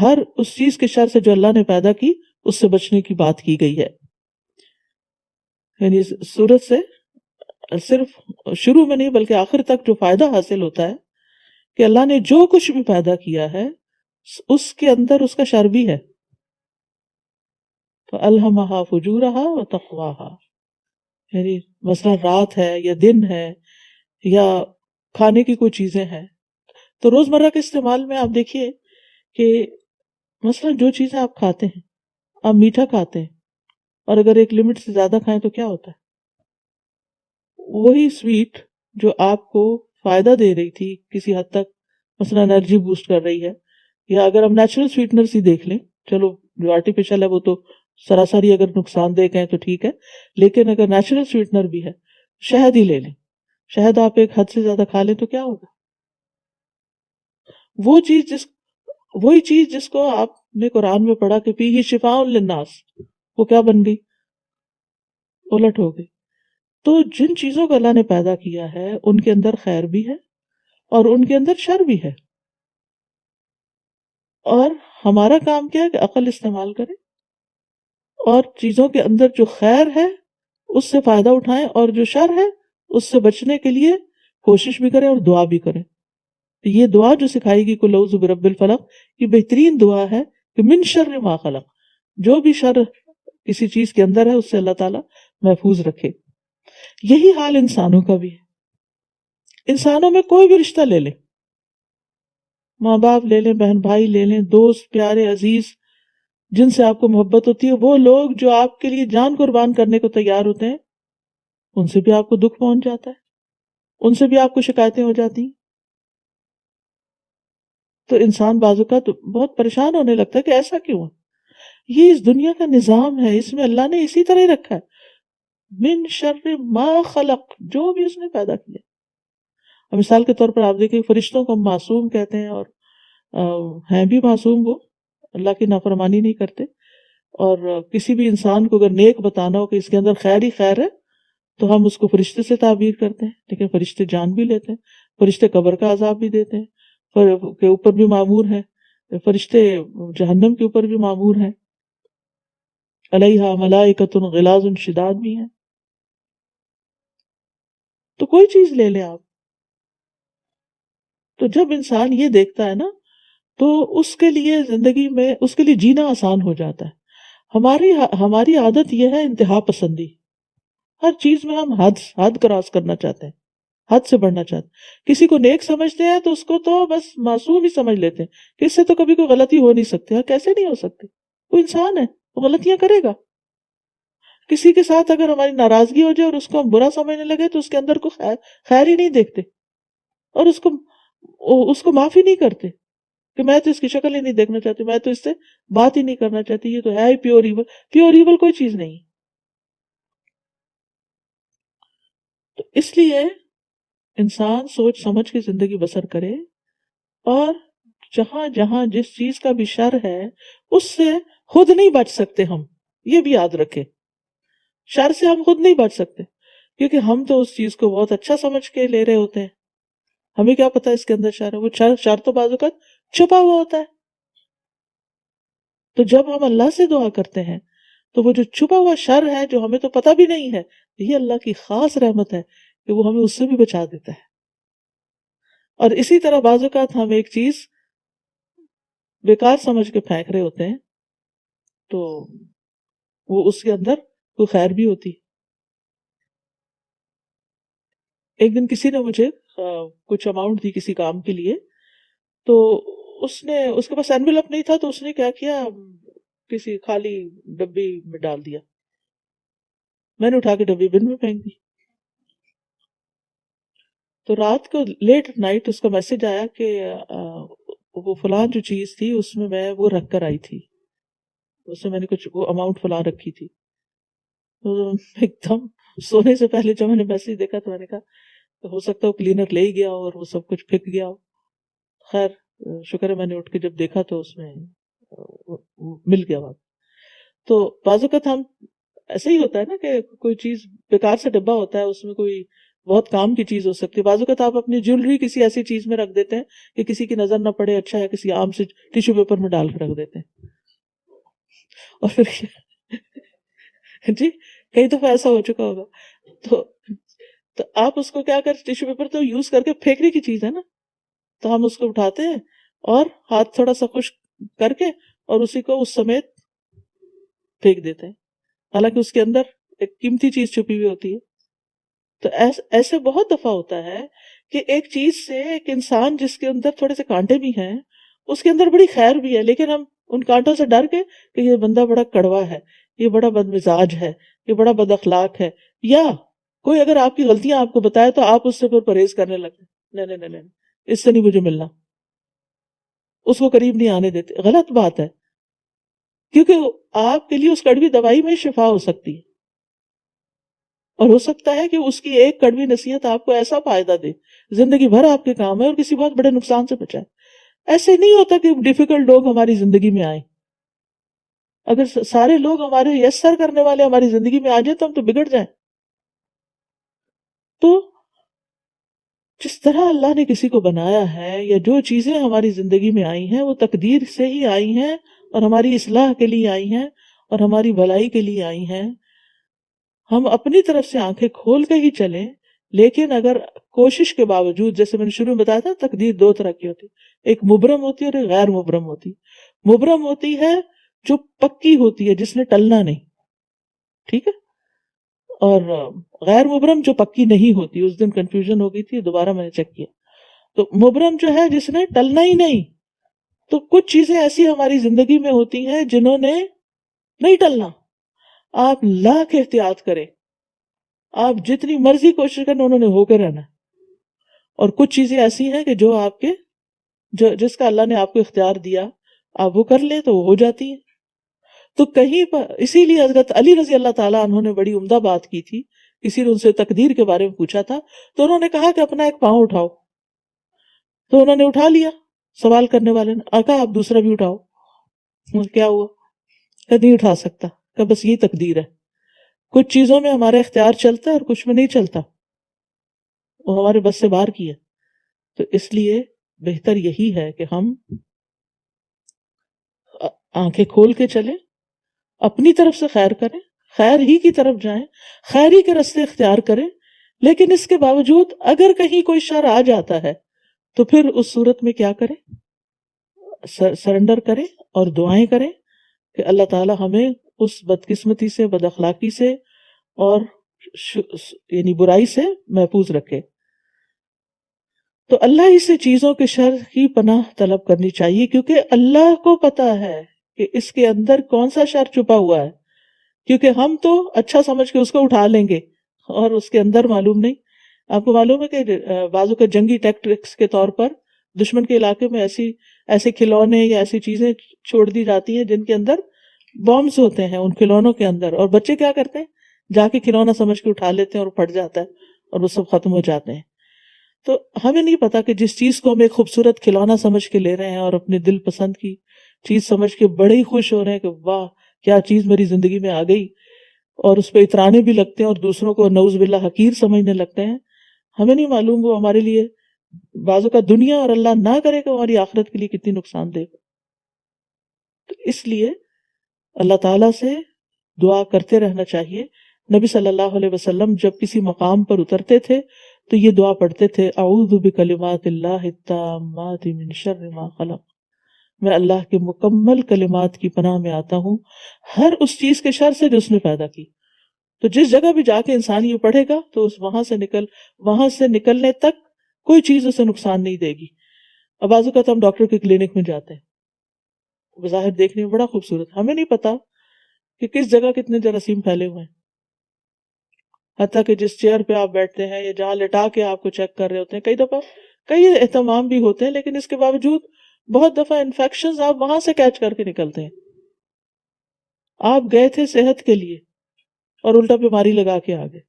ہر اس چیز کے شر سے جو اللہ نے پیدا کی، اس سے بچنے کی بات کی گئی ہے۔ یعنی سورت سے صرف شروع میں نہیں بلکہ آخر تک جو فائدہ حاصل ہوتا ہے کہ اللہ نے جو کچھ بھی پیدا کیا ہے اس کے اندر اس کا شر بھی ہے۔ فَأَلْهَمَهَا فُجُورَهَا وَتَقْوَاهَا، یعنی مثلا رات ہے یا دن ہے یا کھانے کی کوئی چیزیں ہیں، تو روزمرہ کے استعمال میں آپ دیکھیے کہ مثلا جو چیزیں آپ کھاتے ہیں، آپ میٹھا کھاتے ہیں اور اگر ایک لمٹ سے زیادہ کھائیں تو کیا ہوتا ہے؟ وہی سویٹ جو آپ کو فائدہ دے رہی تھی کسی حد تک، مثلا انرجی بوسٹ کر رہی ہے، یا اگر ہم نیچرل سویٹنرز ہی دیکھ لیں، چلو جو آرٹیفیشل ہے وہ تو سراسری اگر نقصان دہ کہیں تو ٹھیک ہے، لیکن اگر نیچرل سویٹنر بھی ہے، شہد ہی لے لیں، شہد آپ ایک حد سے زیادہ کھا لیں تو کیا ہوگا؟ وہی چیز جس کو آپ نے قرآن میں پڑھا کہ فیہ شفاء للناس، وہ کیا بن گئی؟ الٹ ہو گئی۔ تو جن چیزوں کو اللہ نے پیدا کیا ہے ان کے اندر خیر بھی ہے اور ان کے اندر شر بھی ہے، اور ہمارا کام کیا ہے کہ عقل استعمال کریں اور چیزوں کے اندر جو خیر ہے اس سے فائدہ اٹھائیں، اور جو شر ہے اس سے بچنے کے لیے کوشش بھی کریں اور دعا بھی کریں. تو یہ دعا جو سکھائے گی قل اعوذ برب الفلق، یہ بہترین دعا ہے کہ من شر ما خلق، جو بھی شر کسی چیز کے اندر ہے اس سے اللہ تعالیٰ محفوظ رکھے. یہی حال انسانوں کا بھی ہے. انسانوں میں کوئی بھی رشتہ لے لیں، ماں باپ لے لیں، بہن بھائی لے لیں، دوست پیارے عزیز جن سے آپ کو محبت ہوتی ہے، وہ لوگ جو آپ کے لیے جان قربان کرنے کو تیار ہوتے ہیں، ان سے بھی آپ کو دکھ پہنچ جاتا ہے، ان سے بھی آپ کو شکایتیں ہو جاتی ہیں. تو انسان بعض اوقات بہت پریشان ہونے لگتا ہے کہ ایسا کیوں ہے. یہ اس دنیا کا نظام ہے، اس میں اللہ نے اسی طرح ہی رکھا ہے. من شر ما خلق، جو بھی اس نے پیدا کیا. اور مثال کے طور پر آپ دیکھیں فرشتوں کو ہم معصوم کہتے ہیں، اور ہیں بھی معصوم، وہ اللہ کی نافرمانی نہیں کرتے. اور کسی بھی انسان کو اگر نیک بتانا ہو کہ اس کے اندر خیر ہی خیر ہے تو ہم اس کو فرشتے سے تعبیر کرتے ہیں، لیکن فرشتے جان بھی لیتے ہیں، فرشتے قبر کا عذاب بھی دیتے ہیں، کے اوپر بھی معمور ہیں، فرشتے جہنم کے اوپر بھی معمور ہیں، علیہا ملائکۃ غلاظ شداد بھی ہیں. تو کوئی چیز لے لیں آپ. تو جب انسان یہ دیکھتا ہے نا تو اس کے لیے زندگی میں اس کے لیے جینا آسان ہو جاتا ہے. ہماری عادت یہ ہے انتہا پسندی. ہر چیز میں ہم حد کراس کرنا چاہتے ہیں، حد سے بڑھنا چاہتے ہیں. کسی کو نیک سمجھتے ہیں تو اس کو تو بس معصوم ہی سمجھ لیتے ہیں کہ اس سے تو کبھی کوئی غلطی ہو نہیں سکتی. اور کیسے نہیں ہو سکتی؟ وہ انسان ہے، وہ غلطیاں کرے گا. کسی کے ساتھ اگر ہماری ناراضگی ہو جائے اور اس کو ہم برا سمجھنے لگے تو اس کے اندر کوئی خیر ہی نہیں دیکھتے، اور اس کو معافی نہیں کرتے کہ میں تو اس کی شکل ہی نہیں دیکھنا چاہتی، میں تو اس سے بات ہی نہیں کرنا چاہتی، یہ تو ہے ہی پیور ایول. پیور ایول کوئی چیز نہیں. تو اس لیے انسان سوچ سمجھ کے زندگی بسر کرے، اور جہاں جہاں جس چیز کا بھی شر ہے اس سے خود نہیں بچ سکتے ہم، یہ بھی یاد رکھے. شر سے ہم خود نہیں بچ سکتے کیونکہ ہم تو اس چیز کو بہت اچھا سمجھ کے لے رہے ہوتے ہیں. ہمیں کیا پتا اس کے اندر شر ہے، وہ شر تو بعض اوقات چھپا ہوا ہوتا ہے. تو جب ہم اللہ سے دعا کرتے ہیں تو وہ جو چھپا ہوا شر ہے جو ہمیں تو پتہ بھی نہیں ہے، یہ اللہ کی خاص رحمت ہے کہ وہ ہمیں اس سے بھی بچا دیتا ہے. اور اسی طرح بعض اوقات ہم ایک چیز بیکار سمجھ کے پھینک رہے ہوتے ہیں تو وہ اس کے اندر کوئی خیر بھی ہوتی. ایک دن کسی نے مجھے کچھ اماؤنٹ دی کسی کام کے لیے، تو اس کے پاس انویلپ نہیں تھا، تو اس نے کیا کیا، کسی خالی ڈبی میں ڈال دیا. میں نے اٹھا کے ڈبی بن میں پھینک دی. تو رات کو لیٹ نائٹ اس کا میسج آیا کہ وہ فلاں جو چیز تھی اس میں وہ رکھ کر آئی تھی، اس میں نے کچھ وہ اماؤنٹ فلاں رکھی تھی. تو ایک دم سونے سے پہلے جب میں نے میسج دیکھا تو میں نے کہا ہو سکتا ہے وہ کلینر لے ہی گیا اور وہ سب کچھ پھک گیا. خیر شکر ہے میں نے اٹھ کے جب دیکھا تو اس میں مل گیا وہاں. تو بعض اوقات ہم ایسے ہی ہوتا ہے نا کہ کوئی چیز بیکار سے ڈبہ ہوتا ہے، اس میں کوئی بہت کام کی چیز ہو سکتی ہے. بعض اوقات آپ اپنی جیولری کسی ایسی چیز میں رکھ دیتے ہیں کہ کسی کی نظر نہ پڑے، اچھا ہے کسی عام سے ٹیشو پیپر میں ڈال کے رکھ دیتے ہیں. اور پھر جی کئی دفعہ ایسا ہو چکا ہوگا. تو آپ اس کو کیا کر، ٹیشو پیپر تو یوز کر کے پھینکنے کی چیز ہے نا، تو ہم اس کو اٹھاتے ہیں اور ہاتھ تھوڑا سا خشک کر کے اور اسی کو اس سمیت پھینک دیتے ہیں، حالانکہ اس کے اندر ایک قیمتی چیز چھپی ہوئی ہوتی ہے. تو ایسے بہت دفعہ ہوتا ہے کہ ایک چیز سے ایک انسان جس کے اندر تھوڑے سے کانٹے بھی ہیں اس کے اندر بڑی خیر بھی ہے، لیکن ہم ان کانٹوں سے ڈر کے کہ یہ بندہ بڑا کڑوا ہے، یہ بڑا بد مزاج ہے، یہ بڑا بد اخلاق ہے، یا کوئی اگر آپ کی غلطیاں آپ کو بتائے تو آپ اس سے پھر پرہیز کرنے لگے، نہیں اس سے نہیں مجھے ملنا، اس کو قریب نہیں آنے دیتے. غلط بات ہے، کیونکہ آپ کے لیے اس کڑوی دوائی میں شفا ہو سکتی ہے، اور ہو سکتا ہے کہ اس کی ایک کڑوی نصیحت آپ کو ایسا فائدہ دے زندگی بھر آپ کے کام ہے اور کسی بہت بڑے نقصان سے بچائے. ایسے نہیں ہوتا کہ ڈیفیکلٹ لوگ ہماری زندگی میں آئیں. اگر سارے لوگ ہمارے یسر کرنے والے ہماری زندگی میں آ جائیں تو ہم تو بگڑ جائیں. تو جس طرح اللہ نے کسی کو بنایا ہے یا جو چیزیں ہماری زندگی میں آئی ہیں وہ تقدیر سے ہی آئی ہیں اور ہماری اصلاح کے لیے آئی ہیں. اور ہماری بھلائی کے لیے آئی ہیں. ہم اپنی طرف سے آنکھیں کھول کے ہی چلیں، لیکن اگر کوشش کے باوجود، جیسے میں نے شروع میں بتایا تھا تقدیر دو طرح کی ہوتی، ایک مبرم ہوتی ہے اور ایک غیر مبرم ہوتی. مبرم ہوتی ہے جو پکی ہوتی ہے، جس نے ٹلنا نہیں، ٹھیک ہے، اور غیر مبرم جو پکی نہیں ہوتی. اس دن کنفیوژن ہو گئی تھی، دوبارہ میں نے چیک کیا. تو مبرم جو ہے جس نے ٹلنا ہی نہیں. تو کچھ چیزیں ایسی ہماری زندگی میں ہوتی ہیں جنہوں نے نہیں ٹلنا. آپ لاکھ احتیاط کریں، آپ جتنی مرضی کوشش کریں، انہوں نے ہو کے رہنا. اور کچھ چیزیں ایسی ہیں کہ جو آپ کے جس کا اللہ نے آپ کو اختیار دیا، آپ وہ کر لیں تو وہ ہو جاتی ہیں. تو کہیں پر اسی لیے حضرت علی رضی اللہ تعالیٰ عنہ نے بڑی عمدہ بات کی تھی. کسی نے ان سے تقدیر کے بارے میں پوچھا تھا تو انہوں نے کہا کہ اپنا ایک پاؤں اٹھاؤ. تو انہوں نے اٹھا لیا. سوال کرنے والے نے کہا آپ دوسرا بھی اٹھاؤ. کیا ہوا؟ کہ نہیں اٹھا سکتا. کہ بس یہی تقدیر ہے. کچھ چیزوں میں ہمارا اختیار چلتا ہے اور کچھ میں نہیں چلتا، وہ ہمارے بس سے باہر کی ہے. تو اس لیے بہتر یہی ہے کہ ہم آنکھیں کھول کے چلیں، اپنی طرف سے خیر کریں، خیر ہی کی طرف جائیں، خیر ہی کے راستے اختیار کریں. لیکن اس کے باوجود اگر کہیں کوئی شر آ جاتا ہے تو پھر اس صورت میں کیا کریں؟ سرنڈر کریں اور دعائیں کریں کہ اللہ تعالی ہمیں اس بدقسمتی سے، بد اخلاقی سے اور یعنی برائی سے محفوظ رکھے. تو اللہ ہی سے چیزوں کے شر کی پناہ طلب کرنی چاہیے، کیونکہ اللہ کو پتا ہے کہ اس کے اندر کون سا شر چھپا ہوا ہے. کیونکہ ہم تو اچھا سمجھ کے اس کو اٹھا لیں گے اور اس کے اندر معلوم نہیں. آپ کو معلوم ہے کہ بعضوں کے جنگی ٹیکٹکس کے طور پر دشمن کے علاقے میں ایسے کھلونے یا ایسی چیزیں چھوڑ دی جاتی ہیں جن کے اندر بامز ہوتے ہیں ان کھلونوں کے اندر، اور بچے کیا کرتے ہیں؟ جا کے کھلونا سمجھ کے اٹھا لیتے ہیں اور پھٹ جاتا ہے اور وہ سب ختم ہو جاتے ہیں. تو ہمیں نہیں پتا کہ جس چیز کو ہم ایک خوبصورت کھلونا سمجھ کے لے رہے ہیں اور اپنے دل پسند کی چیز سمجھ کے بڑے ہی خوش ہو رہے ہیں کہ واہ کیا چیز میری زندگی میں آ گئی، اور اس پہ اترانے بھی لگتے ہیں اور دوسروں کو نعوذ باللہ حقیر سمجھنے لگتے ہیں. ہمیں نہیں معلوم وہ ہمارے لیے بعضوں کا دنیا اور اللہ نہ کرے کہ ہماری آخرت کے لیے کتنی نقصان دہ. تو اس لیے اللہ تعالیٰ سے دعا کرتے رہنا چاہیے. نبی صلی اللہ علیہ وسلم جب کسی مقام پر اترتے تھے تو یہ دعا پڑھتے تھے، اعوذ بکلمات اللہ التامات من شر ما خلق. میں اللہ کے مکمل کلمات کی پناہ میں آتا ہوں ہر اس چیز کے شر سے جو اس نے پیدا کی. تو جس جگہ بھی جا کے انسان یہ پڑھے گا تو وہاں سے نکلنے تک کوئی چیز اسے نقصان نہیں دے گی. اب بعض اوقات ہم ڈاکٹر کے کلینک میں جاتے ہیں، بظاہر دیکھنے میں بڑا خوبصورت، ہمیں نہیں پتا کہ کس جگہ کتنے جراثیم پھیلے ہوئے ہیں. حتیٰ کہ جس چیئر پہ آپ بیٹھتے ہیں یا جہاں لٹا کے آپ کو چیک کر رہے ہوتے ہیں، کئی دفعہ کئی اہتمام بھی ہوتے ہیں، لیکن اس کے باوجود بہت دفعہ انفیکشنز آپ وہاں سے کیچ کر کے نکلتے ہیں. آپ گئے تھے صحت کے لیے اور الٹا بیماری لگا کے آ گئے،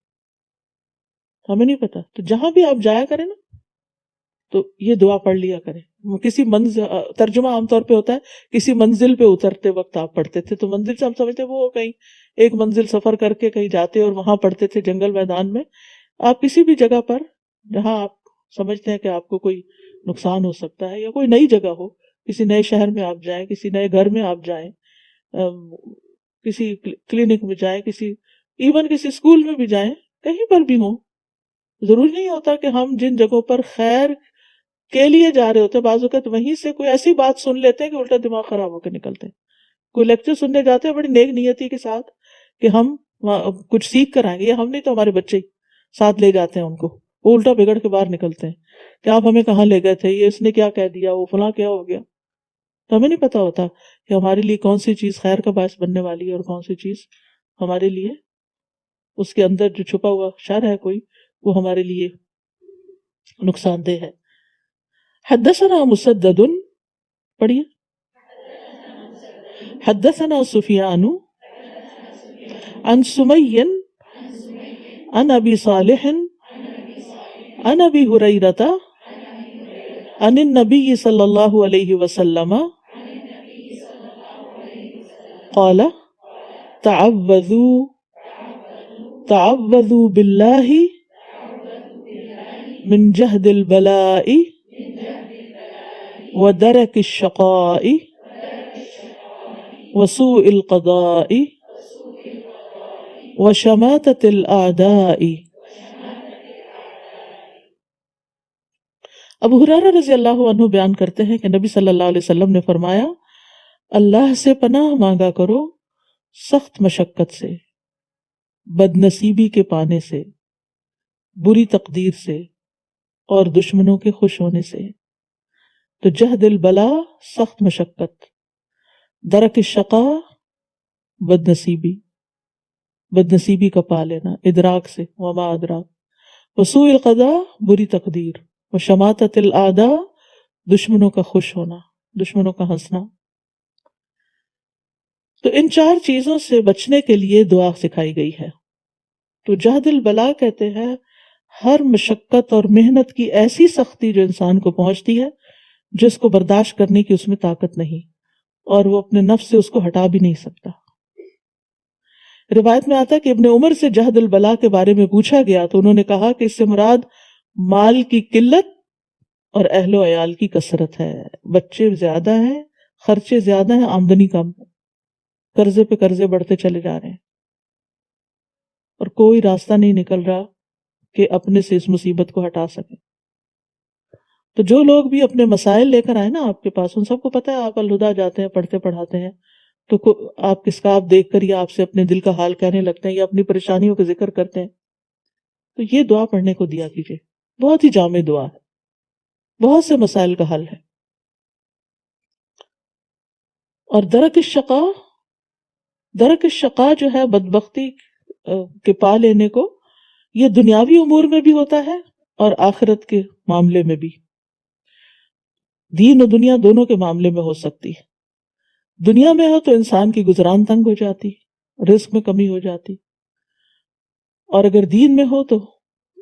ہمیں نہیں پتا. تو جہاں بھی آپ جایا کریں نا تو یہ دعا پڑھ لیا کریں. کسی منزل، ترجمہ عام طور پہ ہوتا ہے کسی منزل پہ اترتے وقت آپ پڑھتے تھے. تو منزل سے ہم سمجھتے وہ کہیں ایک منزل سفر کر کے کہیں جاتے اور وہاں پڑھتے تھے جنگل میدان میں. آپ کسی بھی جگہ پر جہاں آپ سمجھتے ہیں کہ آپ کو کوئی نقصان ہو سکتا ہے یا کوئی نئی جگہ ہو، کسی نئے شہر میں آپ جائیں، کسی نئے گھر میں آپ جائیں، کسی کلینک میں جائیں، ایون کسی اسکول میں بھی جائیں، کہیں پر بھی ہوں، ضروری نہیں ہوتا کہ ہم جن جگہوں پر خیر کے لیے جا رہے ہوتے ہیں بعض اوقات وہیں سے کوئی ایسی بات سن لیتے ہیں کہ الٹا دماغ خراب ہو کے نکلتے ہیں. کوئی لیکچر سننے جاتے ہیں بڑی نیک نیتی کے ساتھ کہ ہم کچھ سیکھ کر آئیں گے، یا ہم نہیں تو ہمارے بچے ساتھ لے جاتے ہیں ان کو، وہ الٹا بگڑ کے باہر نکلتے ہیں کہ آپ ہمیں کہاں لے گئے تھے، یہ اس نے کیا کہہ دیا، وہ فلاں کیا ہو گیا. تو ہمیں نہیں پتا ہوتا کہ ہمارے لیے کون سی چیز خیر کا باعث بننے والی ہے اور کون سی چیز ہمارے لیے اس کے اندر جو چھپا ہوا شر ہے کوئی، وہ ہمارے لیے نقصان دہ ہے. حدثنا مسدد، پڑھیے. حدثنا سفیان عن سمی عن ابی صالح عن ابی ہریرہ عن النبی صلی اللہ علیہ وسلم قال تعوذوا باللہ من جہد البلاء ودرک الشقاء وسوء القضاء وشماتة الأعداء. ابو ہریرہ رضی اللہ عنہ بیان کرتے ہیں کہ نبی صلی اللہ علیہ وسلم نے فرمایا اللہ سے پناہ مانگا کرو سخت مشقت سے، بد نصیبی کے پانے سے، بری تقدیر سے اور دشمنوں کے خوش ہونے سے. تو جہد البلا سخت مشقت، درک الشقا بد نصیبی کا پا لینا ادراک سے، وما ادراک، وسوء القضاء بری تقدیر، وشماتت الاعداء دشمنوں کا خوش ہونا، دشمنوں کا ہنسنا. تو ان چار چیزوں سے بچنے کے لیے دعا سکھائی گئی ہے. تو جہد البلا کہتے ہیں ہر مشقت اور محنت کی ایسی سختی جو انسان کو پہنچتی ہے جس کو برداشت کرنے کی اس میں طاقت نہیں، اور وہ اپنے نفس سے اس کو ہٹا بھی نہیں سکتا. روایت میں آتا ہے کہ ابن عمر سے جہد البلا کے بارے میں پوچھا گیا تو انہوں نے کہا کہ اس سے مراد مال کی قلت اور اہل و عیال کی کثرت ہے. بچے زیادہ ہیں، خرچے زیادہ ہیں، آمدنی کم ہے، قرضے پہ قرضے بڑھتے چلے جا رہے ہیں اور کوئی راستہ نہیں نکل رہا کہ اپنے سے اس مصیبت کو ہٹا سکیں. تو جو لوگ بھی اپنے مسائل لے کر آئے نا آپ کے پاس، ان سب کو پتہ ہے آپ الہدا جاتے ہیں، پڑھتے پڑھاتے ہیں، تو آپ کس کا آپ دیکھ کر یا آپ سے اپنے دل کا حال کہنے لگتے ہیں یا اپنی پریشانیوں کا ذکر کرتے ہیں. تو یہ دعا پڑھنے کو دیا کیجیے، بہت ہی جامع دعا ہے، بہت سے مسائل کا حل ہے. اور درک الشقا جو ہے بدبختی کے پا لینے کو، یہ دنیاوی امور میں بھی ہوتا ہے اور آخرت کے معاملے میں بھی، دین و دنیا دونوں کے معاملے میں ہو سکتی ہے. دنیا میں ہو تو انسان کی گزران تنگ ہو جاتی، رزق میں کمی ہو جاتی، اور اگر دین میں ہو تو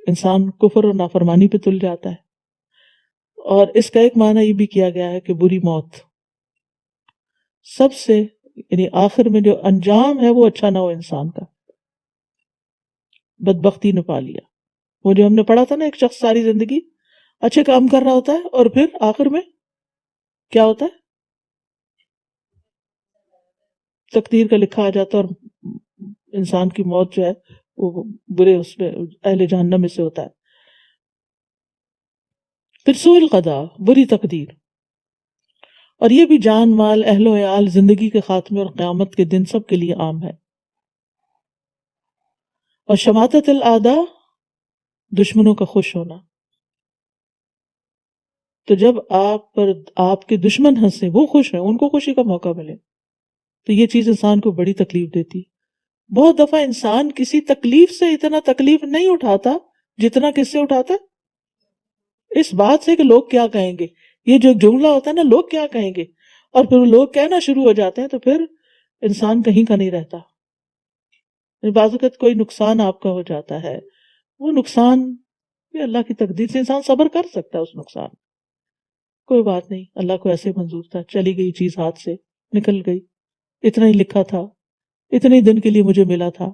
انسان کفر اور نافرمانی پہ تل جاتا ہے. اور اس کا ایک معنی یہ بھی کیا گیا ہے کہ بری موت سب سے، یعنی آخر میں جو انجام ہے وہ اچھا نہ ہو انسان کا، بدبختی نے پا لیا. وہ جو ہم نے پڑھا تھا نا، ایک شخص ساری زندگی اچھے کام کر رہا ہوتا ہے اور پھر آخر میں کیا ہوتا ہے، تقدیر کا لکھا آ جاتا ہے اور انسان کی موت جو ہے وہ برے اس میں اہل جہنم میں سے ہوتا ہے. پھر سوء القضاء بری تقدیر، اور یہ بھی جان مال اہل و عیال زندگی کے خاتمے اور قیامت کے دن سب کے لیے عام ہے. اور شماتت الاعداء دشمنوں کا خوش ہونا. تو جب آپ پر آپ کے دشمن ہنسے، وہ خوش ہیں، ان کو خوشی کا موقع ملے، تو یہ چیز انسان کو بڑی تکلیف دیتی. بہت دفعہ انسان کسی تکلیف سے اتنا تکلیف نہیں اٹھاتا جتنا کس سے اٹھاتا ہے، اس بات سے کہ لوگ کیا کہیں گے. یہ جو ایک جملہ ہوتا ہے نا، لوگ کیا کہیں گے، اور پھر لوگ کہنا شروع ہو جاتے ہیں تو پھر انسان کہیں کا نہیں رہتا. بعض اوقات کوئی نقصان آپ کا ہو جاتا ہے، وہ نقصان یہ اللہ کی تقدیر سے انسان صبر کر سکتا ہے. اس نقصان کوئی بات نہیں، اللہ کو ایسے منظور تھا، چلی گئی چیز ہاتھ سے، نکل گئی، اتنا ہی لکھا تھا، اتنے ہی دن کے لیے مجھے ملا تھا.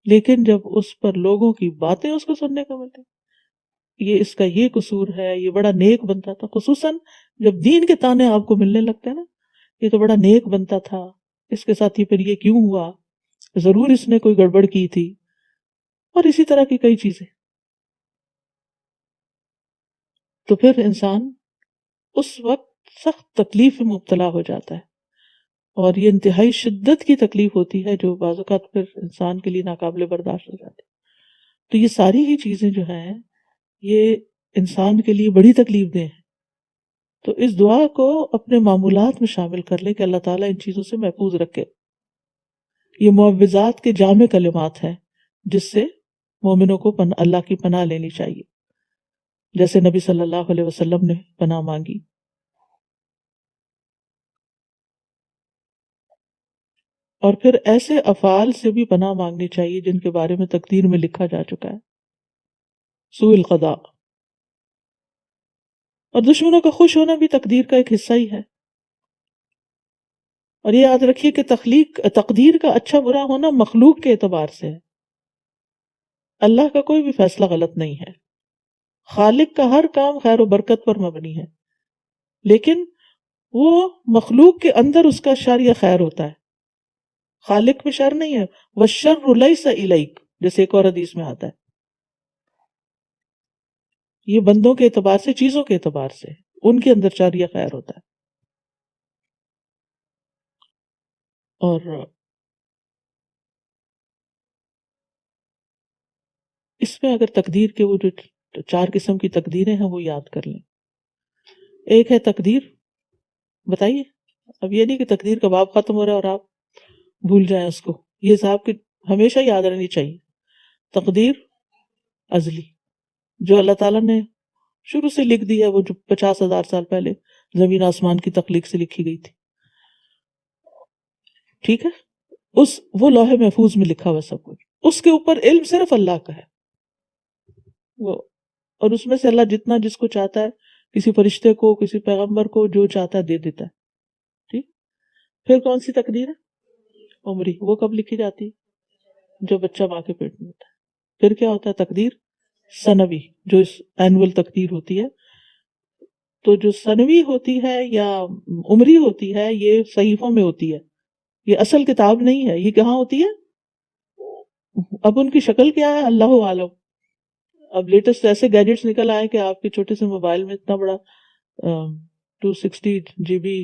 لیکن جب اس پر لوگوں کی باتیں اس کو سننے کو ملتی، یہ اس کا یہ قصور ہے، یہ بڑا نیک بنتا تھا، خصوصاً جب دین کے تانے آپ کو ملنے لگتے ہیں نا، یہ تو بڑا نیک بنتا تھا، اس کے ساتھ ہی پھر یہ کیوں ہوا، ضرور اس نے کوئی گڑبڑ کی تھی، اور اسی طرح کی کئی چیزیں. تو پھر انسان اس وقت سخت تکلیف میں مبتلا ہو جاتا ہے، اور یہ انتہائی شدت کی تکلیف ہوتی ہے جو بعض اوقات پھر انسان کے لیے ناقابل برداشت ہو جاتی. تو یہ ساری ہی چیزیں جو ہیں یہ انسان کے لیے بڑی تکلیف دہ ہیں. تو اس دعا کو اپنے معمولات میں شامل کر لے کہ اللہ تعالیٰ ان چیزوں سے محفوظ رکھے. یہ معوذات کے جامع کلمات ہیں جس سے مومنوں کو اللہ کی پناہ لینی چاہیے، جیسے نبی صلی اللہ علیہ وسلم نے پناہ مانگی. اور پھر ایسے افعال سے بھی پناہ مانگنی چاہیے جن کے بارے میں تقدیر میں لکھا جا چکا ہے، سوء القضاء. اور دشمنوں کا خوش ہونا بھی تقدیر کا ایک حصہ ہی ہے. اور یہ یاد رکھیے کہ تقدیر کا اچھا برا ہونا مخلوق کے اعتبار سے ہے، اللہ کا کوئی بھی فیصلہ غلط نہیں ہے. خالق کا ہر کام خیر و برکت پر مبنی ہے، لیکن وہ مخلوق کے اندر اس کا شر یا خیر ہوتا ہے. خالق میں شر نہیں ہے. والشر لیس الیک، جیسے ایک اور حدیث میں آتا ہے. یہ بندوں کے اعتبار سے، چیزوں کے اعتبار سے ان کے اندر شر یا خیر ہوتا ہے. اور اس میں اگر تقدیر کے وہ جو 4 قسم کی تقدیریں ہیں وہ یاد کر لیں. ایک ہے تقدیر، بتائیے، اب یہ نہیں کہ تقدیر کا باب ختم ہو رہا ہے اور آپ بھول جائیں اس کو، یہ صاحب کی ہمیشہ یاد رہنی چاہیے. تقدیر ازلی، جو اللہ تعالیٰ نے شروع سے لکھ دی ہے، وہ جو 50,000 سال پہلے زمین آسمان کی تخلیق سے لکھی گئی تھی. ٹھیک ہے، وہ لوح محفوظ میں لکھا ہوا سب کچھ. اس کے اوپر علم صرف اللہ کا ہے وہ، اور اس میں سے اللہ جتنا جس کو چاہتا ہے، کسی فرشتے کو، کسی پیغمبر کو جو چاہتا ہے دے دیتا ہے. ٹھیک. پھر کون سی تقدیر ہے؟ عمری. وہ کب لکھی جاتی؟ جو بچہ ماں کے پیٹ میں ہوتا ہے. پھر کیا ہوتا ہے؟ تقدیر سنوی، جو اس اینول تقدیر ہوتی ہے. تو جو سنوی ہوتی ہے یا عمری ہوتی ہے، یہ صحیفوں میں ہوتی ہے، یہ اصل کتاب نہیں ہے. یہ کہاں ہوتی ہے؟ اب ان کی شکل کیا ہے اللہ عالم. اب لیٹسٹ ایسے گیجٹس نکل آئے کہ آپ کے چھوٹے سے موبائل میں اتنا بڑا 260 GB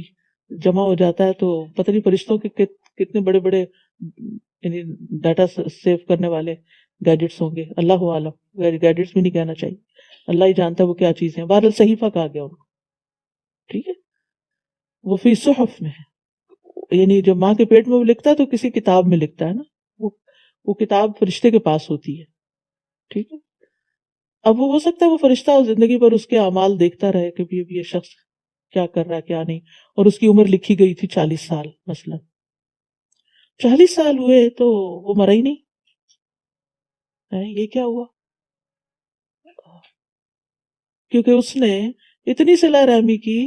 جمع ہو جاتا ہے. تو پتہ نہیں فرشتوں کے کتنے بڑے بڑے یعنی ڈاٹا سیو کرنے والے گیجٹس ہوں گے. اللہ عالم، گیجٹس بھی نہیں کہنا چاہیے، اللہ ہی جانتا ہے وہ کیا چیزیں ہیں. بہرحال صحیفہ کہا گیا ان کو. ٹھیک ہے، وہ فی صحف میں ہے، یعنی جب ماں کے پیٹ میں وہ لکھتا ہے تو کسی کتاب میں لکھتا ہے نا، وہ کتاب فرشتے کے پاس ہوتی ہے. ٹھیک ہے. اب وہ ہو سکتا ہے وہ فرشتہ زندگی پر اس کے اعمال دیکھتا رہے کہ یہ شخص کیا کر رہا ہے کیا نہیں. اور اس کی عمر لکھی گئی تھی 40 سال مثلا. 40 سال ہوئے تو وہ مرا ہی نہیں. یہ کیا ہوا؟ کیونکہ اس نے اتنی صلہ رحمی کی،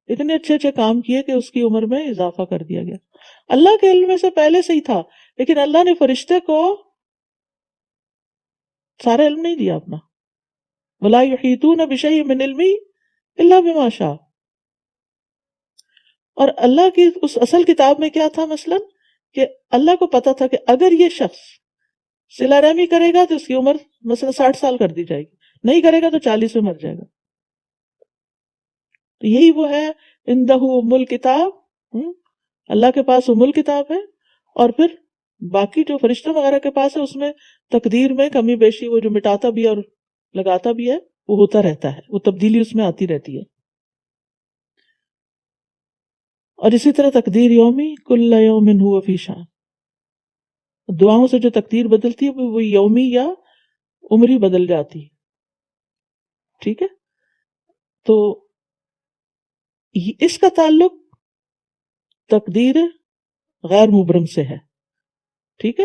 اتنے اچھے اچھے کام کیے کہ اس کی عمر میں اضافہ کر دیا گیا. اللہ کے علم میں سے پہلے سے ہی تھا، لیکن اللہ نے فرشتے کو سارا علم نہیں دیا اپنا. وَلَا يُحِيطُونَ بِشَيْءٍ مِّنْ عِلْمِهِ إِلَّا بِمَا شَاءَ. اور اللہ کی اس اصل کتاب میں کیا تھا مثلا کہ اللہ کو پتا تھا کہ اگر یہ شخص صلہ رحمی کرے گا تو اس کی عمر مثلا 60 سال کر دی جائے گی، نہیں کرے گا تو 40 میں مر جائے گا. تو یہی وہ ہے عندہ ام الکتاب، اللہ کے پاس ام الکتاب ہے. اور پھر باقی جو فرشتوں وغیرہ کے پاس ہے، اس میں تقدیر میں کمی بیشی، وہ جو مٹاتا بھی ہے اور لگاتا بھی ہے، وہ ہوتا رہتا ہے، وہ تبدیلی اس میں آتی رہتی ہے. اور اسی طرح تقدیر یومی کل یوم ہوا فی شان، دعاؤں سے جو تقدیر بدلتی ہے وہ یومی یا عمری بدل جاتی ہے. ٹھیک ہے. تو اس کا تعلق تقدیر غیر مبرم سے ہے. ٹھیک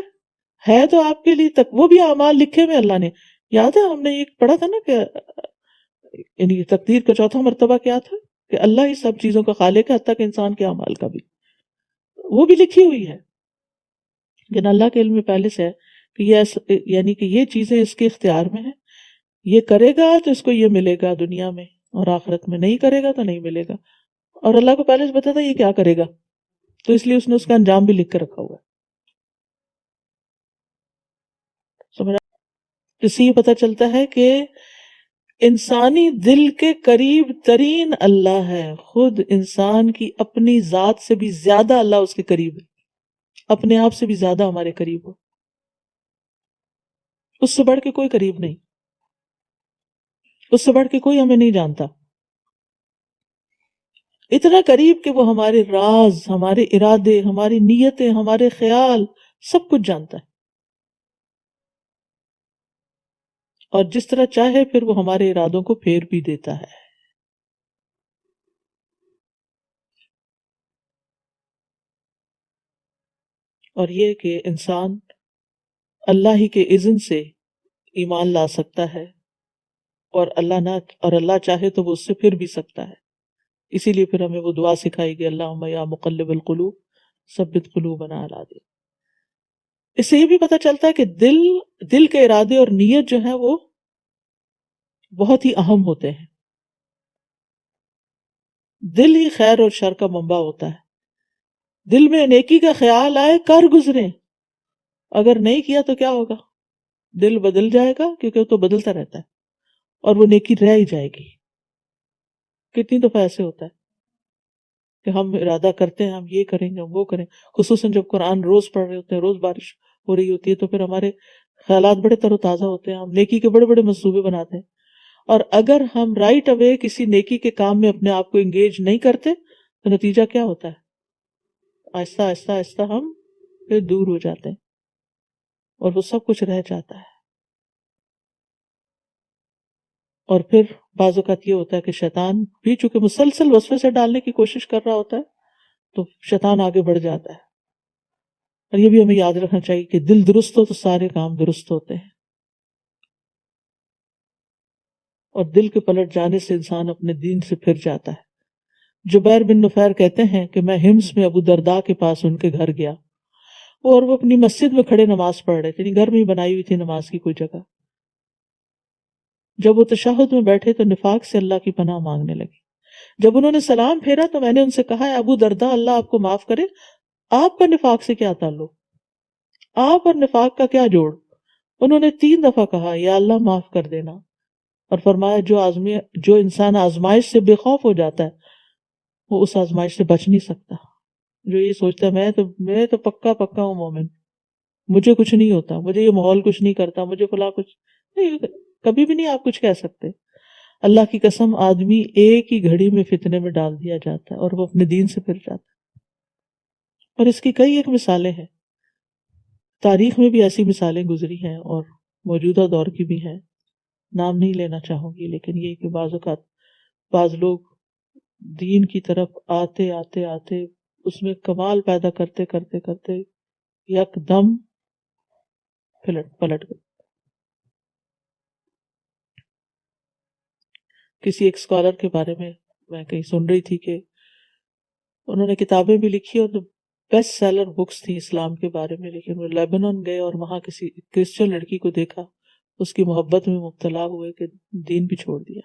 ہے تو آپ کے لیے وہ بھی اعمال لکھے ہوئے اللہ نے. یاد ہے ہم نے یہ پڑھا تھا نا کہ یعنی تقدیر کا چوتھا مرتبہ کیا تھا کہ اللہ ہی سب چیزوں کا خالق ہے، حتیٰ کہ انسان کے اعمال کا بھی، وہ بھی لکھی ہوئی ہے. لیکن اللہ کے علم میں پہلے سے ہے کہ یہ یعنی کہ یہ چیزیں اس کے اختیار میں ہیں. یہ کرے گا تو اس کو یہ ملے گا دنیا میں اور آخرت میں، نہیں کرے گا تو نہیں ملے گا. اور اللہ کو پہلے سے پتا تھا یہ کیا کرے گا، تو اس لیے اس نے اس کا انجام بھی لکھ کر رکھا ہوا ہے. سمجھا؟ اس سے یہ پتہ چلتا ہے کہ انسانی دل کے قریب ترین اللہ ہے. خود انسان کی اپنی ذات سے بھی زیادہ اللہ اس کے قریب ہے، اپنے آپ سے بھی زیادہ ہمارے قریب ہو. اس سے بڑھ کے کوئی قریب نہیں، اس سے بڑھ کے کوئی ہمیں نہیں جانتا. اتنا قریب کہ وہ ہمارے راز، ہمارے ارادے، ہماری نیتیں، ہمارے خیال سب کچھ جانتا ہے. اور جس طرح چاہے پھر وہ ہمارے ارادوں کو پھیر بھی دیتا ہے. اور یہ کہ انسان اللہ ہی کے اذن سے ایمان لا سکتا ہے، اور اللہ چاہے تو وہ اس سے پھر بھی سکتا ہے. اسی لیے پھر ہمیں وہ دعا سکھائی گئی، اللہم یا مقلب القلوب ثبت قلوبنا علی دینک. اس سے یہ بھی پتہ چلتا ہے کہ دل کے ارادے اور نیت جو ہیں وہ بہت ہی اہم ہوتے ہیں. دل ہی خیر اور شر کا منبع ہوتا ہے. دل میں نیکی کا خیال آئے کر گزرے، اگر نہیں کیا تو کیا ہوگا؟ دل بدل جائے گا، کیونکہ وہ تو بدلتا رہتا ہے، اور وہ نیکی رہ ہی جائے گی۔ کتنی دفعہ ایسے ہوتا ہے کہ ہم ارادہ کرتے ہیں ہم یہ کریں گے، ہم وہ کریں، خصوصاً جب قرآن روز پڑھ رہے ہوتے ہیں، روز بارش ہو رہی ہوتی ہے، تو پھر ہمارے خیالات بڑے تر و تازہ ہوتے ہیں، ہم نیکی کے بڑے بڑے منصوبے بناتے ہیں، اور اگر ہم رائٹ اوے کسی نیکی کے کام میں اپنے آپ کو انگیج نہیں کرتے تو نتیجہ کیا ہوتا ہے؟ آہستہ آہستہ آہستہ ہم پھر دور ہو جاتے ہیں اور وہ سب کچھ رہ جاتا ہے۔ اور پھر بعض اوقات یہ ہوتا ہے کہ شیطان بھی چونکہ مسلسل وسوسے ڈالنے کی کوشش کر رہا ہوتا ہے تو شیطان آگے بڑھ جاتا ہے۔ اور یہ بھی ہمیں یاد رکھنا چاہیے کہ دل درست ہو تو سارے کام درست ہوتے ہیں، اور دل کے پلٹ جانے سے انسان اپنے دین سے پھر جاتا ہے۔ جبیر بن نفیر کہتے ہیں کہ میں حمص میں ابو درداء کے پاس ان کے گھر گیا، اور وہ اپنی مسجد میں کھڑے نماز پڑھ رہے تھے، یعنی گھر میں ہی بنائی ہوئی تھی نماز کی کوئی جگہ۔ جب وہ تشہد میں بیٹھے تو نفاق سے اللہ کی پناہ مانگنے لگے۔ جب انہوں نے سلام پھیرا تو میں نے ان سے کہا، اے ابو درداء، اللہ آپ کو معاف کرے، آپ کا نفاق سے کیا تعلق؟ آپ اور نفاق کا کیا جوڑ؟ انہوں نے 3 دفعہ کہا، یا اللہ معاف کر دینا، اور فرمایا جو انسان آزمائش سے بے خوف ہو جاتا ہے وہ اس آزمائش سے بچ نہیں سکتا۔ جو یہ سوچتا ہے میں تو پکا پکا ہوں مومن، مجھے کچھ نہیں ہوتا، مجھے یہ ماحول کچھ نہیں کرتا، مجھے فلاں کچھ نہیں، کبھی بھی نہیں آپ کچھ کہہ سکتے۔ اللہ کی قسم، آدمی ایک ہی گھڑی میں فتنے میں ڈال دیا جاتا ہے اور وہ اپنے دین سے پھر جاتا ہے۔ اور اس کی کئی ایک مثالیں ہیں، تاریخ میں بھی ایسی مثالیں گزری ہیں اور موجودہ دور کی بھی ہیں، نام نہیں لینا چاہوں گی، لیکن یہ کہ بعض اوقات بعض لوگ دین کی طرف آتے آتے آتے اس میں کمال پیدا کرتے کرتے کرتے یک دم پلٹ گئے۔ کسی ایک اسکالر کے بارے میں کہیں سن رہی تھی کہ انہوں نے کتابیں بھی لکھی اور بیسٹ سیلر بکس تھیں اسلام کے بارے میں، لیکن وہ لیبنان گئے اور وہاں کسی کرسچن لڑکی کو دیکھا، اس کی محبت میں مبتلا ہوئے کہ دین بھی چھوڑ دیا۔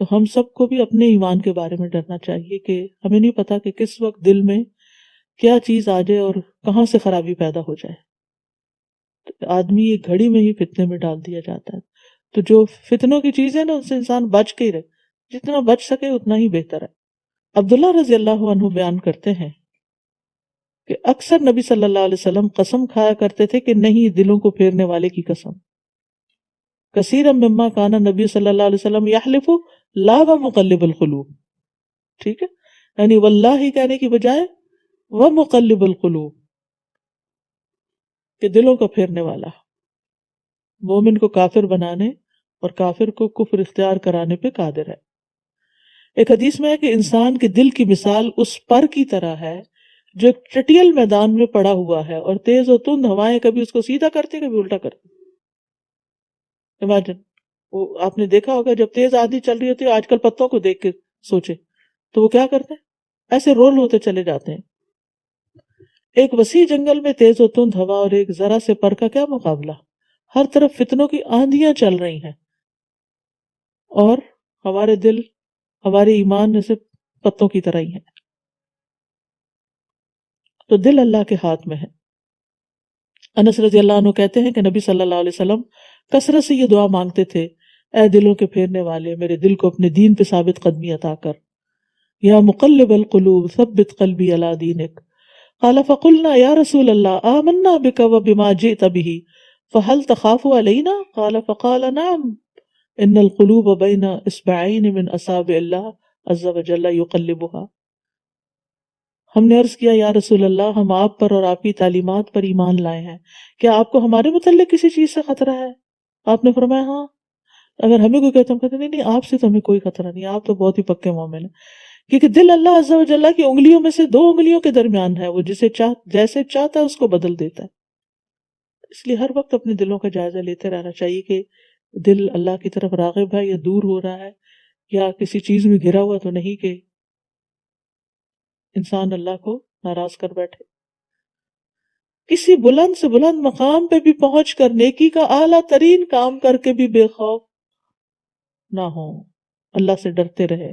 تو ہم سب کو بھی اپنے ایمان کے بارے میں ڈرنا چاہیے کہ ہمیں نہیں پتا کہ کس وقت دل میں کیا چیز آ جائے اور کہاں سے خرابی پیدا ہو جائے۔ تو آدمی ایک گھڑی میں ہی فتنے میں ڈال دیا جاتا ہے۔ تو جو فتنوں کی چیزیں نا ان سے انسان بچ کے ہی رہے، جتنا بچ سکے اتنا ہی بہتر ہے۔ عبداللہ رضی اللہ عنہ بیان کرتے ہیں کہ اکثر نبی صلی اللہ علیہ وسلم قسم کھایا کرتے تھے کہ نہیں، دلوں کو پھیرنے والے کی قسم۔ کثیرا مما کان نبی صلی اللہ علیہ وسلم یحلف لا ومقلب القلوب، ٹھیک ہے، یعنی واللہ کہنے کی بجائے ومقلب القلوب، کہ دلوں کو پھیرنے والا، مومن کو کافر بنانے اور کافر کو کفر اختیار کرانے پہ قادر ہے۔ ایک حدیث میں ہے کہ انسان کے دل کی مثال اس پر کی طرح ہے جو ایک چٹیل میدان میں پڑا ہوا ہے اور تیز و تند ہوائیں کبھی اس کو سیدھا کرتی کبھی الٹا کرتی۔ امیجن، وہ آپ نے دیکھا ہوگا جب تیز آندھی چل رہی ہوتی ہے، آج کل پتوں کو دیکھ کے سوچے تو وہ کیا کرتے ہیں، ایسے رول ہوتے چلے جاتے ہیں۔ ایک وسیع جنگل میں تیز و تند ہوا اور ایک ذرا سے پر کا کیا مقابلہ، ہر طرف فتنوں کی آندھیاں چل رہی ہیں، اور ہمارے دل، ہمارے ایمان جیسے پتوں کی طرح ہی ہیں۔ تو دل اللہ کے ہاتھ میں ہے۔ انس رضی اللہ عنہ کہتے ہیں کہ نبی صلی اللہ علیہ وسلم کثرت سے یہ دعا مانگتے تھے، اے دلوں کے پھیرنے والے، میرے دل کو اپنے دین پہ ثابت قدمی عطا کر، یا مقلب القلوب ثبت قلبی علی دینک۔ قال فقلنا یا رسول اللہ آمنا بک وبما جئت به فهل تخاف علینا؟ قال فقال نعم ان القلوب بین اصبعین من اصابع اللہ عز وجل یقلبها۔ ہم نے عرض کیا، یا رسول اللہ، ہم آپ پر اور آپ کی تعلیمات پر ایمان لائے ہیں، کیا آپ کو ہمارے متعلق کسی چیز سے خطرہ ہے؟ آپ نے فرمایا ہاں۔ اگر ہمیں کوئی کہتا، ہم کہتے نہیں نہیں، آپ سے تو ہمیں کوئی خطرہ نہیں، آپ تو بہت ہی پکے مومن ہیں، کیونکہ دل اللہ عز و جل کی انگلیوں میں سے 2 انگلیوں کے درمیان ہے، وہ جیسے چاہتا ہے اس کو بدل دیتا ہے۔ اس لیے ہر وقت اپنے دلوں کا جائزہ لیتے رہنا چاہیے کہ دل اللہ کی طرف راغب ہے یا دور ہو رہا ہے، یا کسی چیز میں گھرا ہوا تو نہیں کہ انسان اللہ کو ناراض کر بیٹھے۔ کسی بلند سے بلند مقام پہ بھی پہنچ کر نیکی کا اعلیٰ ترین کام کر کے بھی بے خوف نہ ہو، اللہ سے ڈرتے رہے۔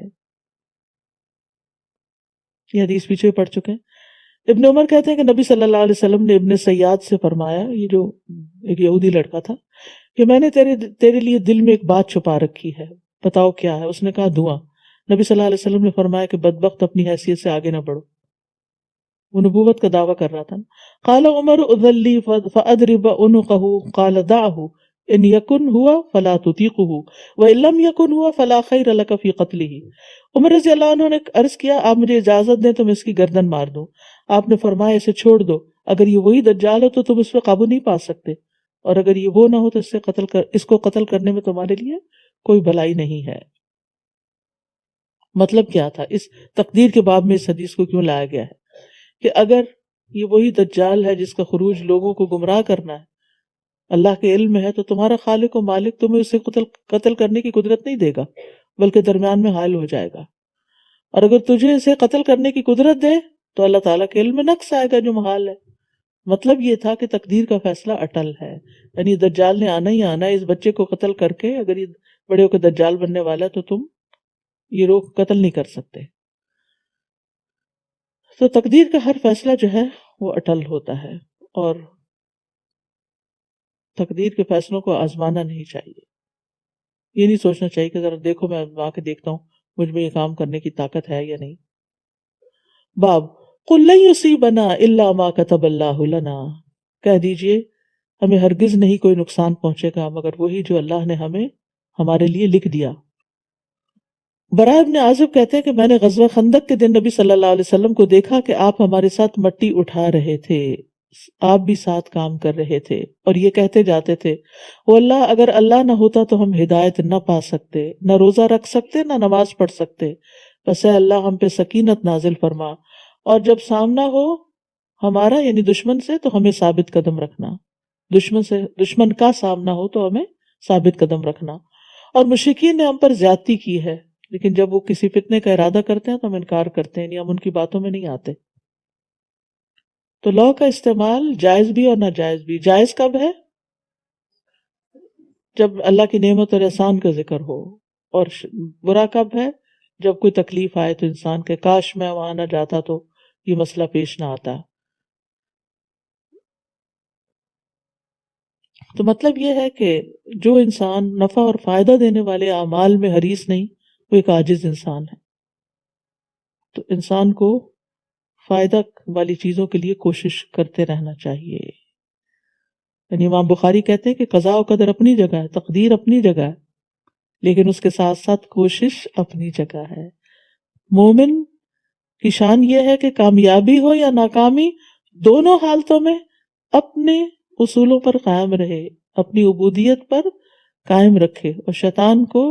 یہ حدیث پیچھے پڑھ چکے ہیں. ابن عمر کہتے ہیں کہ نبی صلی اللہ علیہ وسلم نے ابن سیاد سے فرمایا، یہ جو ایک یہودی لڑکا تھا، کہ میں نے تیرے لیے دل میں ایک بات چھپا رکھی ہے، بتاؤ کیا ہے؟ اس نے کہا دعا. نبی صلی اللہ علیہ وسلم نے فرمایا کہ بدبخت اپنی حیثیت سے آگے نہ بڑھو. وہ نبوت کا دعویٰ کر رہا تھا. قال عمر اذن لی فاضرب عنقه قال دعه ان یکن ہوا فلا تطیقه وان لم یکن ہوا فلا خیر لک فی قتله. عمر رضی اللہ عنہ نے عرض کیا آپ مجھے اجازت دیں تو میں اس کی گردن مار دوں. آپ نے فرمایا اسے چھوڑ دو، اگر یہ وہی دجال ہو تو تم اس پہ قابو نہیں پا سکتے، اور اگر یہ وہ نہ ہو تو اس کو قتل کرنے میں تمہارے لیے کوئی بھلائی نہیں ہے. مطلب کیا تھا اس تقدیر کے باب میں؟ اس حدیث کو کیوں لایا گیا ہے کہ اگر یہ وہی دجال ہے جس کا خروج لوگوں کو گمراہ کرنا ہے، اللہ کے علم میں ہے، تو تمہارا خالق و مالک تمہیں اسے قتل کرنے کی قدرت نہیں دے گا، بلکہ درمیان میں حائل ہو جائے گا. اور اگر تجھے اسے قتل کرنے کی قدرت دے تو اللہ تعالیٰ کے علم میں نقص آئے گا جو محال ہے. مطلب یہ تھا کہ تقدیر کا فیصلہ اٹل ہے، یعنی دجال نے آنا ہی آنا ہے. اس بچے کو قتل کر کے اگر یہ بڑے ہو کے دجال بننے والا ہے تو تم یہ روک قتل نہیں کر سکتے. تو تقدیر کا ہر فیصلہ جو ہے وہ اٹل ہوتا ہے، اور تقدیر کے فیصلوں کو آزمانا نہیں چاہیے. یہ نہیں سوچنا چاہیے کہ ذرا دیکھو میں آزما کے دیکھتا ہوں مجھ میں یہ کام کرنے کی طاقت ہے یا نہیں. باب قل لن یصیبنا الا ما کتب اللہ لنا، کہہ دیجئے ہمیں ہرگز نہیں کوئی نقصان پہنچے گا مگر وہی جو اللہ نے ہمارے لیے لکھ دیا. براء ابن عازب کہتے ہیں کہ میں نے غزوہ خندق کے دن نبی صلی اللہ علیہ وسلم کو دیکھا کہ آپ ہمارے ساتھ مٹی اٹھا رہے تھے، آپ بھی ساتھ کام کر رہے تھے، اور یہ کہتے جاتے تھے وہ اللہ اگر اللہ نہ ہوتا تو ہم ہدایت نہ پا سکتے، نہ روزہ رکھ سکتے، نہ نماز پڑھ سکتے. بس اے اللہ ہم پہ سکینت نازل فرما، اور جب سامنا ہو ہمارا یعنی دشمن سے تو ہمیں ثابت قدم رکھنا، دشمن کا سامنا ہو تو ہمیں ثابت قدم رکھنا. اور مشرکین نے ہم پر زیادتی کی ہے، لیکن جب وہ کسی فتنے کا ارادہ کرتے ہیں تو ہم انکار کرتے ہیں، یعنی ہم ان کی باتوں میں نہیں آتے. تو لا کا استعمال جائز بھی اور ناجائز بھی. جائز کب ہے؟ جب اللہ کی نعمت اور احسان کا ذکر ہو. اور برا کب ہے؟ جب کوئی تکلیف آئے تو انسان کے کاش میں وہاں نہ جاتا تو یہ مسئلہ پیش نہ آتا. تو مطلب یہ ہے کہ جو انسان نفع اور فائدہ دینے والے اعمال میں حریص نہیں وہ ایک عاجز انسان ہے. تو انسان کو فائدہ والی چیزوں کے لیے کوشش کرتے رہنا چاہیے. یعنی امام بخاری کہتے ہیں کہ قضاء و قدر اپنی جگہ ہے، تقدیر اپنی جگہ ہے، لیکن اس کے ساتھ ساتھ کوشش اپنی جگہ ہے. مومن کی شان یہ ہے کہ کامیابی ہو یا ناکامی دونوں حالتوں میں اپنے اصولوں پر قائم رہے، اپنی عبودیت پر قائم رکھے، اور شیطان کو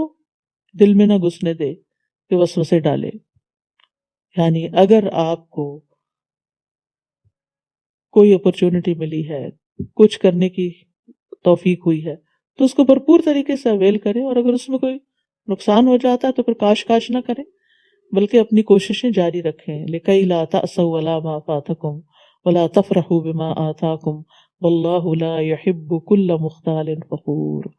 دل میں نہ گھسنے دے کہ وسوسے ڈالے. یعنی اگر آپ کو کوئی اپرچونٹی ملی ہے، کچھ کرنے کی توفیق ہوئی ہے، تو اس کو بھرپور طریقے سے اویل کریں، اور اگر اس میں کوئی نقصان ہو جاتا ہے تو پھر کاش نہ کریں بلکہ اپنی کوششیں جاری رکھیں. لِكَيْ لَا تَأْسَوْا عَلَىٰ مَا فَاتَكُمْ وَلَا تَفْرَحُوا بِمَا آتَاكُمْ وَاللَّهُ لَا يُحِبُّ كُلَّ مُخْتَالٍ فَخُورٍ.